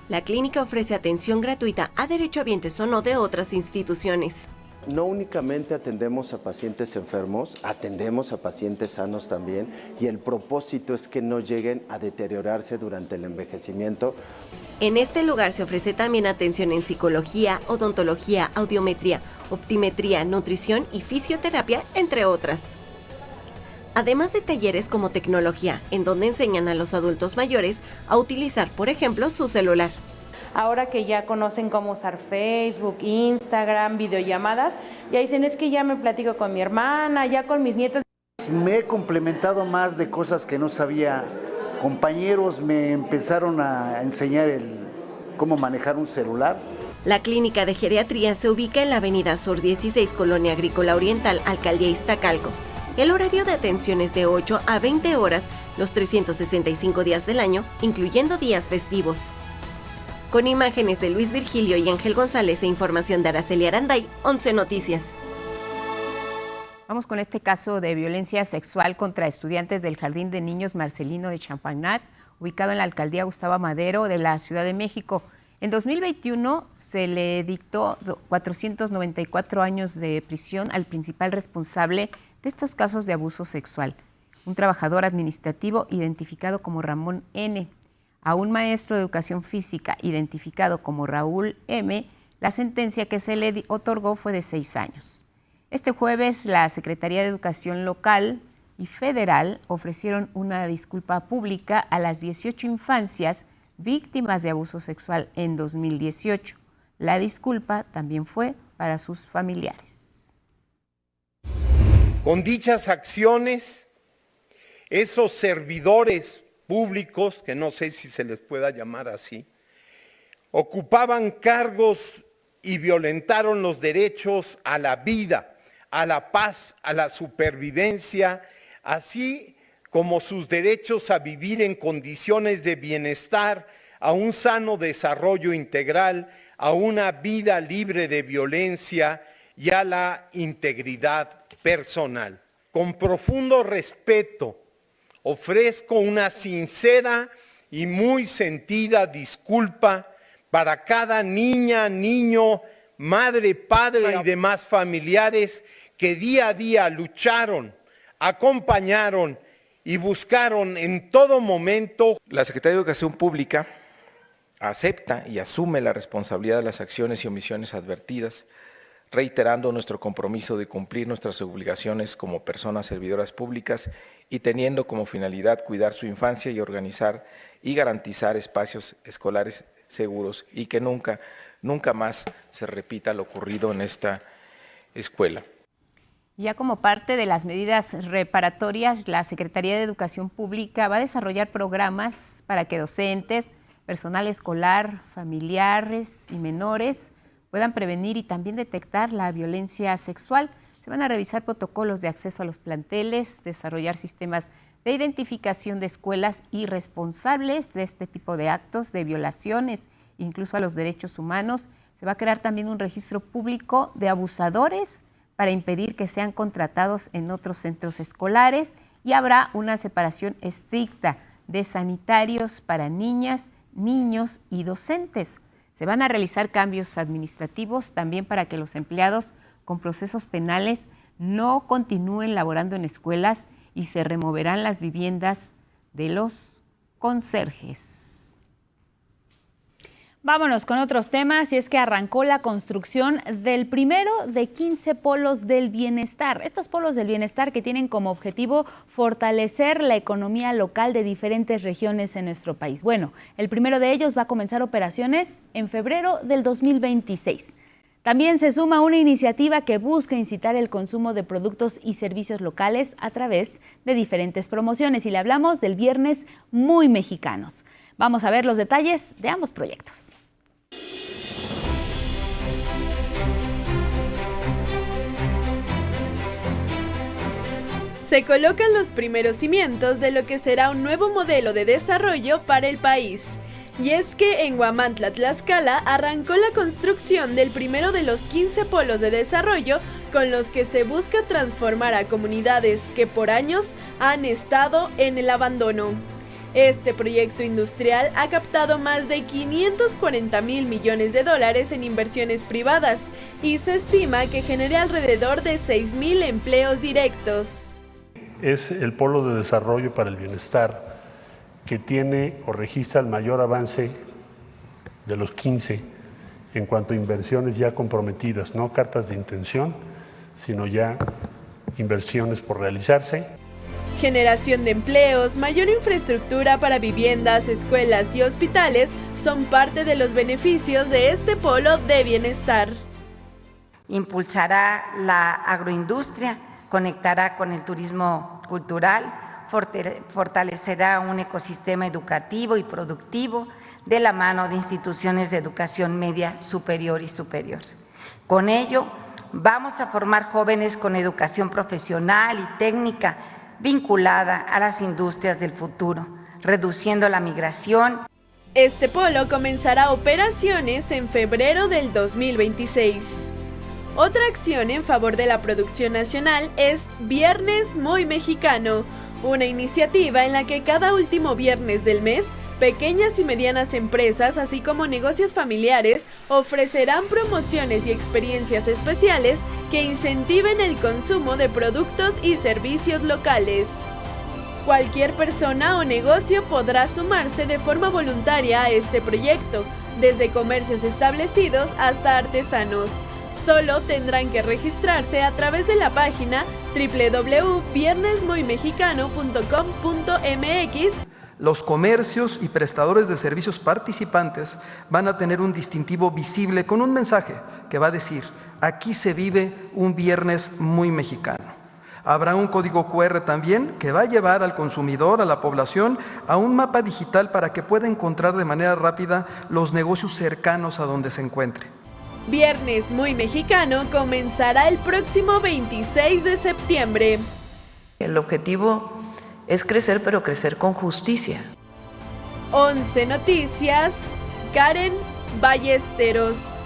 La clínica ofrece atención gratuita a derechohabientes o no de otras instituciones. No únicamente atendemos a pacientes enfermos, atendemos a pacientes sanos también y el propósito es que no lleguen a deteriorarse durante el envejecimiento. En este lugar se ofrece también atención en psicología, odontología, audiometría, optimetría, nutrición y fisioterapia, entre otras. Además de talleres como tecnología, en donde enseñan a los adultos mayores a utilizar, por ejemplo, su celular. Ahora que ya conocen cómo usar Facebook, Instagram, videollamadas, ya dicen, es que ya me platico con mi hermana, ya con mis nietos. Me he complementado más de cosas que no sabía. Compañeros me empezaron a enseñar cómo manejar un celular. La clínica de geriatría se ubica en la avenida Sur 16, Colonia Agrícola Oriental, Alcaldía Iztacalco. El horario de atención es de 8 a 20 horas, los 365 días del año, incluyendo días festivos. Con imágenes de Luis Virgilio y Ángel González e información de Araceli Aranday, 11 Noticias. Vamos con este caso de violencia sexual contra estudiantes del Jardín de Niños Marcelino de Champagnat, ubicado en la alcaldía Gustavo Madero de la Ciudad de México. En 2021 se le dictó 494 años de prisión al principal responsable de estos casos de abuso sexual, un trabajador administrativo identificado como Ramón N. A un maestro de educación física identificado como Raúl M., la sentencia que se le otorgó fue de 6 años. Este jueves, la Secretaría de Educación local y federal ofrecieron una disculpa pública a las 18 infancias víctimas de abuso sexual en 2018. La disculpa también fue para sus familiares. Con dichas acciones, esos servidores públicos, que no sé si se les pueda llamar así, ocupaban cargos y violentaron los derechos a la vida, a la paz, a la supervivencia, así como sus derechos a vivir en condiciones de bienestar, a un sano desarrollo integral, a una vida libre de violencia y a la integridad personal. Con profundo respeto, ofrezco una sincera y muy sentida disculpa para cada niña, niño, madre, padre y demás familiares que día a día lucharon, acompañaron y buscaron en todo momento. La Secretaría de Educación Pública acepta y asume la responsabilidad de las acciones y omisiones advertidas, reiterando nuestro compromiso de cumplir nuestras obligaciones como personas servidoras públicas y teniendo como finalidad cuidar su infancia y organizar y garantizar espacios escolares seguros y que nunca más se repita lo ocurrido en esta escuela. Ya como parte de las medidas reparatorias, la Secretaría de Educación Pública va a desarrollar programas para que docentes, personal escolar, familiares y menores puedan prevenir y también detectar la violencia sexual. Se van a revisar protocolos de acceso a los planteles, desarrollar sistemas de identificación de escuelas y responsables de este tipo de actos, de violaciones, incluso a los derechos humanos. Se va a crear también un registro público de abusadores para impedir que sean contratados en otros centros escolares y habrá una separación estricta de sanitarios para niñas, niños y docentes. Se van a realizar cambios administrativos también para que los empleados con procesos penales no continúen laborando en escuelas y se removerán las viviendas de los conserjes. Vámonos con otros temas, y es que arrancó la construcción del primero de 15 polos del bienestar. Estos polos del bienestar que tienen como objetivo fortalecer la economía local de diferentes regiones en nuestro país. Bueno, el primero de ellos va a comenzar operaciones en febrero del 2026. También se suma una iniciativa que busca incitar el consumo de productos y servicios locales a través de diferentes promociones, y le hablamos del Viernes Muy Mexicanos. Vamos a ver los detalles de ambos proyectos. Se colocan los primeros cimientos de lo que será un nuevo modelo de desarrollo para el país. Y es que en Huamantla, Tlaxcala, arrancó la construcción del primero de los 15 polos de desarrollo con los que se busca transformar a comunidades que por años han estado en el abandono. Este proyecto industrial ha captado más de 540,000 millones de dólares en inversiones privadas y se estima que genere alrededor de 6,000 empleos directos. Es el polo de desarrollo para el bienestar que tiene o registra el mayor avance de los 15 en cuanto a inversiones ya comprometidas, no cartas de intención, sino ya inversiones por realizarse. Generación de empleos, mayor infraestructura para viviendas, escuelas y hospitales son parte de los beneficios de este polo de bienestar. Impulsará la agroindustria, conectará con el turismo cultural, fortalecerá un ecosistema educativo y productivo de la mano de instituciones de educación media superior y superior. Con ello, vamos a formar jóvenes con educación profesional y técnica vinculada a las industrias del futuro, reduciendo la migración. Este polo comenzará operaciones en febrero del 2026. Otra acción en favor de la producción nacional es Viernes Muy Mexicano, una iniciativa en la que cada último viernes del mes, pequeñas y medianas empresas, así como negocios familiares, ofrecerán promociones y experiencias especiales que incentiven el consumo de productos y servicios locales. Cualquier persona o negocio podrá sumarse de forma voluntaria a este proyecto, desde comercios establecidos hasta artesanos. Solo tendrán que registrarse a través de la página www.viernesmuymexicano.com.mx. Los comercios y prestadores de servicios participantes van a tener un distintivo visible con un mensaje que va a decir: aquí se vive un viernes muy mexicano. Habrá un código QR también que va a llevar al consumidor, a la población, a un mapa digital para que pueda encontrar de manera rápida los negocios cercanos a donde se encuentre. Viernes Muy Mexicano comenzará el próximo 26 de septiembre. El objetivo es crecer, pero crecer con justicia. 11 Noticias, Karen Ballesteros.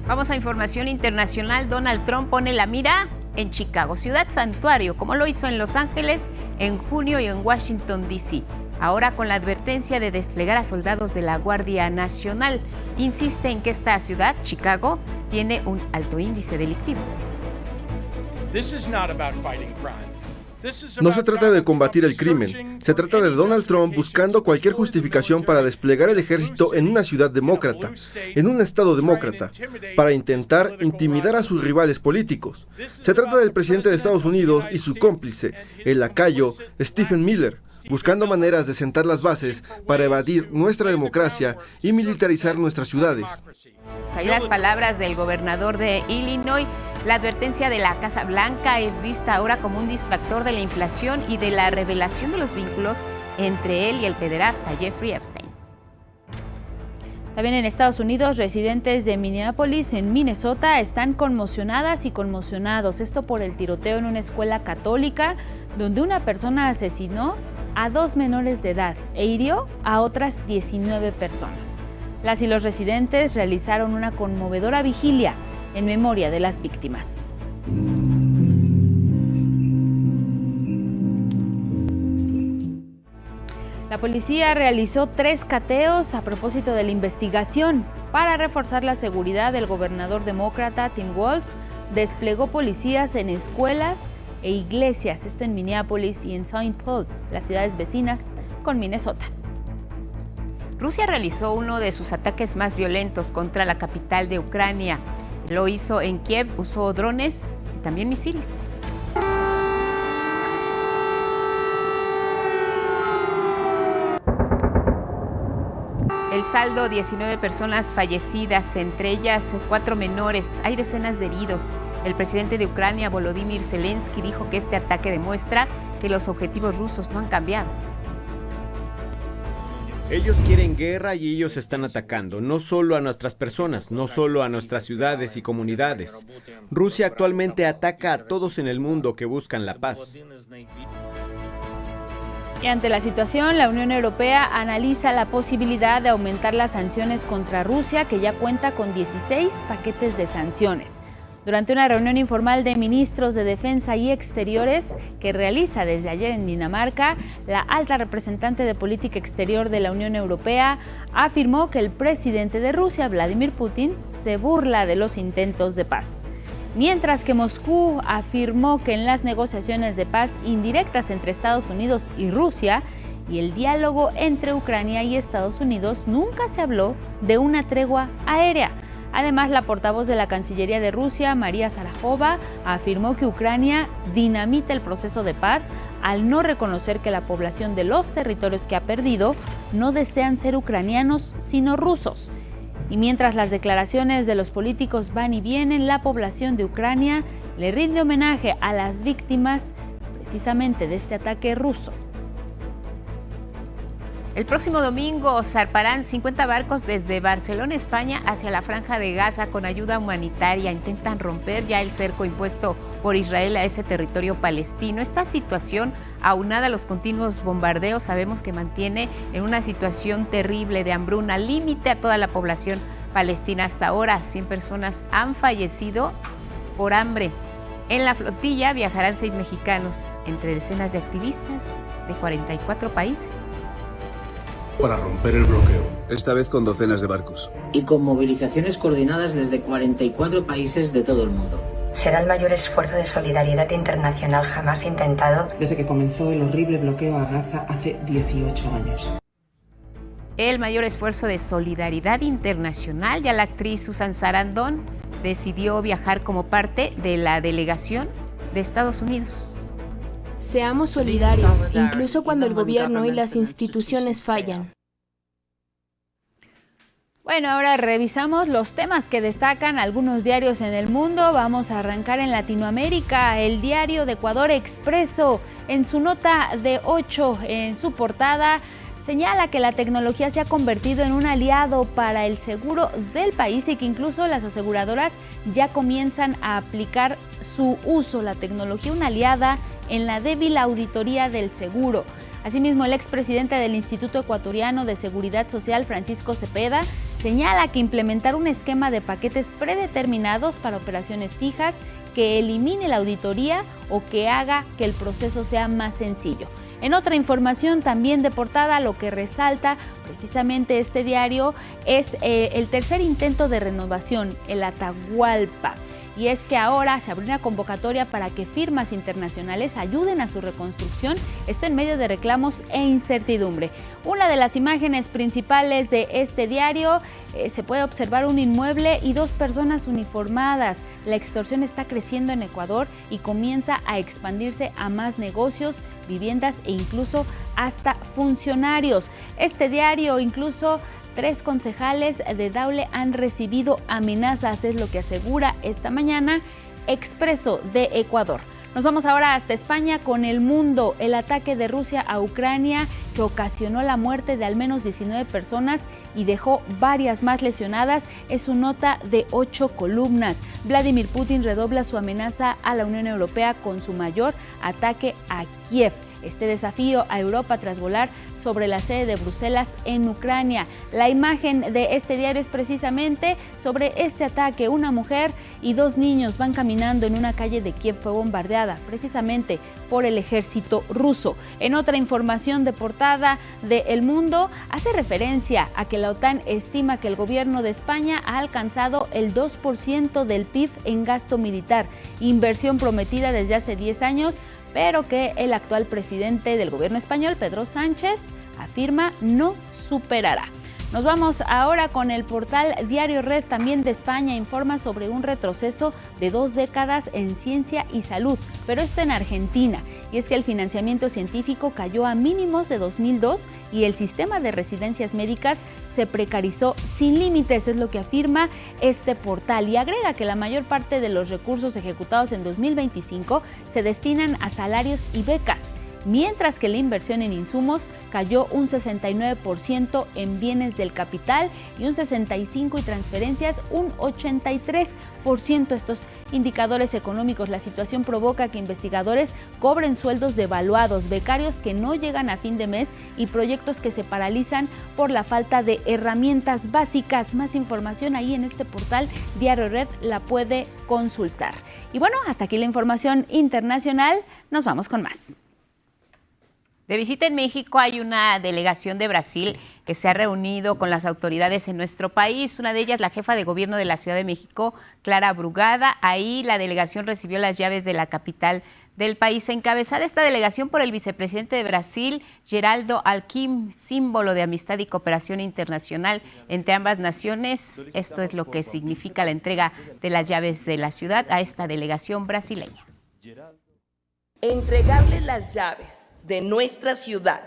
Vamos a información internacional. Donald Trump pone la mira en Chicago, ciudad santuario, como lo hizo en Los Ángeles en junio y en Washington, D.C. Ahora con la advertencia de desplegar a soldados de la Guardia Nacional. Insiste en que esta ciudad, Chicago, tiene un alto índice delictivo. No se trata de combatir el crimen, se trata de Donald Trump buscando cualquier justificación para desplegar el ejército en una ciudad demócrata, en un estado demócrata, para intentar intimidar a sus rivales políticos. Se trata del presidente de Estados Unidos y su cómplice, el lacayo Stephen Miller, buscando maneras de sentar las bases para evadir nuestra democracia y militarizar nuestras ciudades. Ahí las palabras del gobernador de Illinois. La advertencia de la Casa Blanca es vista ahora como un distractor de la inflación y de la revelación de los vínculos entre él y el pederasta Jeffrey Epstein. También en Estados Unidos, residentes de Minneapolis, en Minnesota, están conmocionadas y conmocionados. Esto por el tiroteo en una escuela católica, donde una persona asesinó a 2 menores de edad e hirió a otras 19 personas. Las y los residentes realizaron una conmovedora vigilia en memoria de las víctimas. La policía realizó 3 cateos a propósito de la investigación. Para reforzar la seguridad, el gobernador demócrata Tim Walz desplegó policías en escuelas e iglesias, esto en Minneapolis y en St. Paul, las ciudades vecinas con Minnesota. Rusia realizó uno de sus ataques más violentos contra la capital de Ucrania. Lo hizo en Kiev, usó drones y también misiles. El saldo, 19 personas fallecidas, entre ellas 4 menores. Hay decenas de heridos. El presidente de Ucrania, Volodymyr Zelensky, dijo que este ataque demuestra que los objetivos rusos no han cambiado. Ellos quieren guerra y ellos están atacando, no solo a nuestras personas, no solo a nuestras ciudades y comunidades. Rusia actualmente ataca a todos en el mundo que buscan la paz. Y ante la situación, la Unión Europea analiza la posibilidad de aumentar las sanciones contra Rusia, que ya cuenta con 16 paquetes de sanciones. Durante una reunión informal de ministros de Defensa y Exteriores que realiza desde ayer en Dinamarca, la alta representante de Política Exterior de la Unión Europea afirmó que el presidente de Rusia, Vladimir Putin, se burla de los intentos de paz. Mientras que Moscú afirmó que en las negociaciones de paz indirectas entre Estados Unidos y Rusia y el diálogo entre Ucrania y Estados Unidos nunca se habló de una tregua aérea. Además, la portavoz de la Cancillería de Rusia, María Zaharova, afirmó que Ucrania dinamita el proceso de paz al no reconocer que la población de los territorios que ha perdido no desean ser ucranianos, sino rusos. Y mientras las declaraciones de los políticos van y vienen, la población de Ucrania le rinde homenaje a las víctimas precisamente de este ataque ruso. El próximo domingo zarparán 50 barcos desde Barcelona, España, hacia la Franja de Gaza con ayuda humanitaria. Intentan romper ya el cerco impuesto por Israel a ese territorio palestino. Esta situación, aunada a los continuos bombardeos, sabemos que mantiene en una situación terrible de hambruna, límite a toda la población palestina. Hasta ahora, 100 personas han fallecido por hambre. En la flotilla viajarán 6 mexicanos, entre decenas de activistas de 44 países. Para romper el bloqueo. Esta vez con docenas de barcos. Y con movilizaciones coordinadas desde 44 países de todo el mundo. Será el mayor esfuerzo de solidaridad internacional jamás intentado desde que comenzó el horrible bloqueo a Gaza hace 18 años. El mayor esfuerzo de solidaridad internacional. Ya la actriz Susan Sarandon decidió viajar como parte de la delegación de Estados Unidos. Seamos solidarios, incluso cuando el gobierno y las instituciones fallan. Bueno, ahora revisamos los temas que destacan algunos diarios en el mundo. Vamos a arrancar en Latinoamérica. El diario de Ecuador, Expreso, en su nota de 8, en su portada, señala que la tecnología se ha convertido en un aliado para el seguro del país y que incluso las aseguradoras ya comienzan a aplicar su uso. La tecnología, una aliada en la débil auditoría del seguro. Asimismo, el expresidente del Instituto Ecuatoriano de Seguridad Social, Francisco Cepeda, señala que implementar un esquema de paquetes predeterminados para operaciones fijas que elimine la auditoría o que haga que el proceso sea más sencillo. En otra información también de portada, lo que resalta precisamente este diario es el tercer intento de renovación, el Atahualpa. Y es que ahora se abrió una convocatoria para que firmas internacionales ayuden a su reconstrucción, esto en medio de reclamos e incertidumbre. Una de las imágenes principales de este diario, se puede observar un inmueble y 2 personas uniformadas. La extorsión está creciendo en Ecuador y comienza a expandirse a más negocios, viviendas e incluso hasta funcionarios. Este diario incluso 3 concejales de Daule han recibido amenazas, es lo que asegura esta mañana Expreso de Ecuador. Nos vamos ahora hasta España con El Mundo. El ataque de Rusia a Ucrania que ocasionó la muerte de al menos 19 personas y dejó varias más lesionadas es su nota de 8 columnas. Vladimir Putin redobla su amenaza a la Unión Europea con su mayor ataque a Kiev. Este desafío a Europa tras volar sobre la sede de Bruselas en Ucrania. La imagen de este diario es precisamente sobre este ataque. Una mujer y 2 niños van caminando en una calle de Kiev, fue bombardeada precisamente por el ejército ruso. En otra información de portada de El Mundo, hace referencia a que la OTAN estima que el gobierno de España ha alcanzado el 2% del PIB en gasto militar, inversión prometida desde hace 10 años, pero que el actual presidente del gobierno español, Pedro Sánchez, afirma no superará. Nos vamos ahora con el portal Diario Red, también de España, informa sobre un retroceso de 2 décadas en ciencia y salud, pero esto en Argentina. Y es que el financiamiento científico cayó a mínimos de 2002 y el sistema de residencias médicas se precarizó sin límites, es lo que afirma este portal. Y agrega que la mayor parte de los recursos ejecutados en 2025 se destinan a salarios y becas, mientras que la inversión en insumos cayó un 69% en bienes del capital y un 65% y transferencias un 83%. Estos indicadores económicos, la situación provoca que investigadores cobren sueldos devaluados, becarios que no llegan a fin de mes y proyectos que se paralizan por la falta de herramientas básicas. Más información ahí en este portal Diario Red la puede consultar. Y bueno, hasta aquí la información internacional. Nos vamos con más. De visita en México hay una delegación de Brasil que se ha reunido con las autoridades en nuestro país. Una de ellas, la jefa de gobierno de la Ciudad de México, Clara Brugada. Ahí la delegación recibió las llaves de la capital del país. Encabezada esta delegación por el vicepresidente de Brasil, Geraldo Alckmin, símbolo de amistad y cooperación internacional entre ambas naciones. Esto es lo que significa la entrega de las llaves de la ciudad a esta delegación brasileña. Entregarle las llaves de nuestra ciudad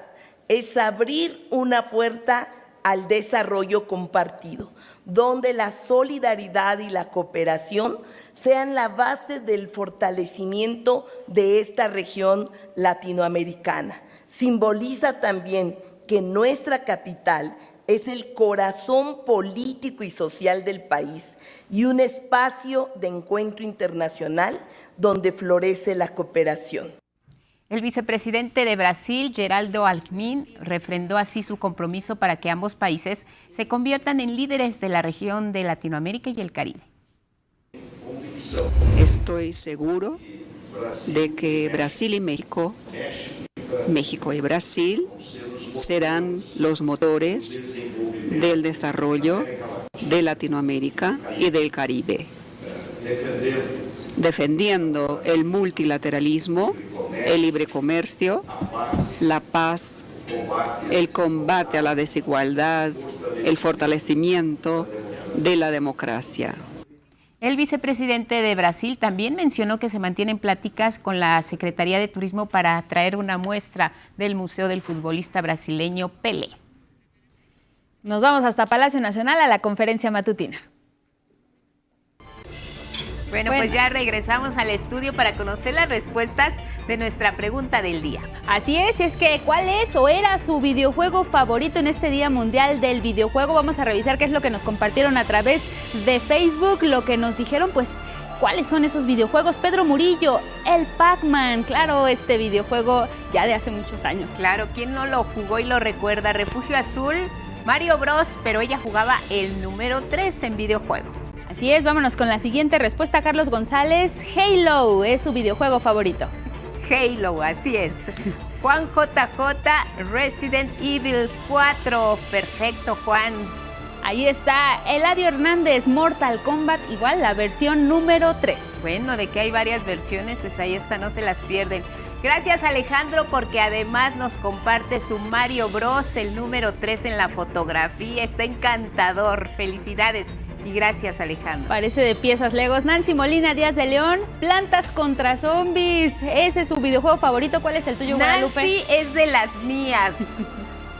es abrir una puerta al desarrollo compartido, donde la solidaridad y la cooperación sean la base del fortalecimiento de esta región latinoamericana. Simboliza también que nuestra capital es el corazón político y social del país y un espacio de encuentro internacional donde florece la cooperación. El vicepresidente de Brasil, Geraldo Alckmin, refrendó así su compromiso para que ambos países se conviertan en líderes de la región de Latinoamérica y el Caribe. Estoy seguro de que Brasil y México y Brasil serán los motores del desarrollo de Latinoamérica y del Caribe, defendiendo el multilateralismo, el libre comercio, la paz, el combate a la desigualdad, el fortalecimiento de la democracia. El vicepresidente de Brasil también mencionó que se mantienen pláticas con la Secretaría de Turismo para traer una muestra del Museo del futbolista brasileño Pelé. Nos vamos hasta Palacio Nacional a la conferencia matutina. Bueno, pues ya regresamos al estudio para conocer las respuestas de nuestra pregunta del día. Así es que ¿cuál es o era su videojuego favorito en este Día Mundial del Videojuego? Vamos a revisar qué es lo que nos compartieron a través de Facebook, lo que nos dijeron, pues, ¿cuáles son esos videojuegos? Pedro Murillo, el Pac-Man, claro, este videojuego ya de hace muchos años. Claro, ¿quién no lo jugó y lo recuerda? Refugio Azul, Mario Bros, pero ella jugaba el número 3 en videojuego. Así es, vámonos con la siguiente respuesta. Carlos González, Halo es su videojuego favorito. Halo, así es. Juan JJ, Resident Evil 4. Perfecto, Juan. Ahí está Eladio Hernández, Mortal Kombat, igual la versión número 3. Bueno, de que hay varias versiones, pues ahí está, no se las pierden. Gracias, Alejandro, porque además nos comparte su Mario Bros, el número 3 en la fotografía. Está encantador. Felicidades. Y gracias, Alejandro. Parece de piezas Legos. Nancy Molina Díaz de León, Plantas contra Zombies. Ese es su videojuego favorito. ¿Cuál es el tuyo, Guadalupe? Nancy es de las mías.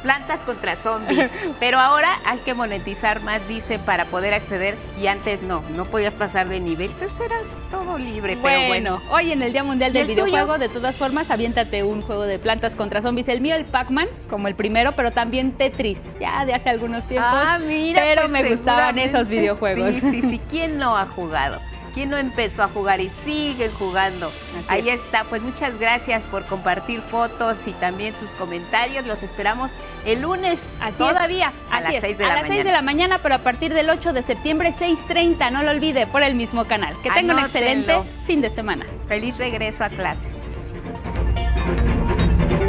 Plantas contra Zombies. Pero ahora hay que monetizar más, dice, para poder acceder. Y antes no podías pasar de nivel. Pues era todo libre, pero bueno. Hoy en el Día Mundial del Videojuego, de todas formas, aviéntate un juego de Plantas contra Zombies. El mío, el Pac-Man, como el primero, pero también Tetris, ya de hace algunos tiempos. Ah, mira, pero pues me gustaban esos videojuegos. Sí. ¿Quién no ha jugado? ¿Quién no empezó a jugar y siguen jugando? Ahí está, pues muchas gracias por compartir fotos y también sus comentarios. Los esperamos el lunes todavía a las 6 de la mañana. A las 6 de la mañana, pero a partir del 8 de septiembre, 6:30, no lo olvide, por el mismo canal. Que tenga un excelente fin de semana. Feliz regreso a clase.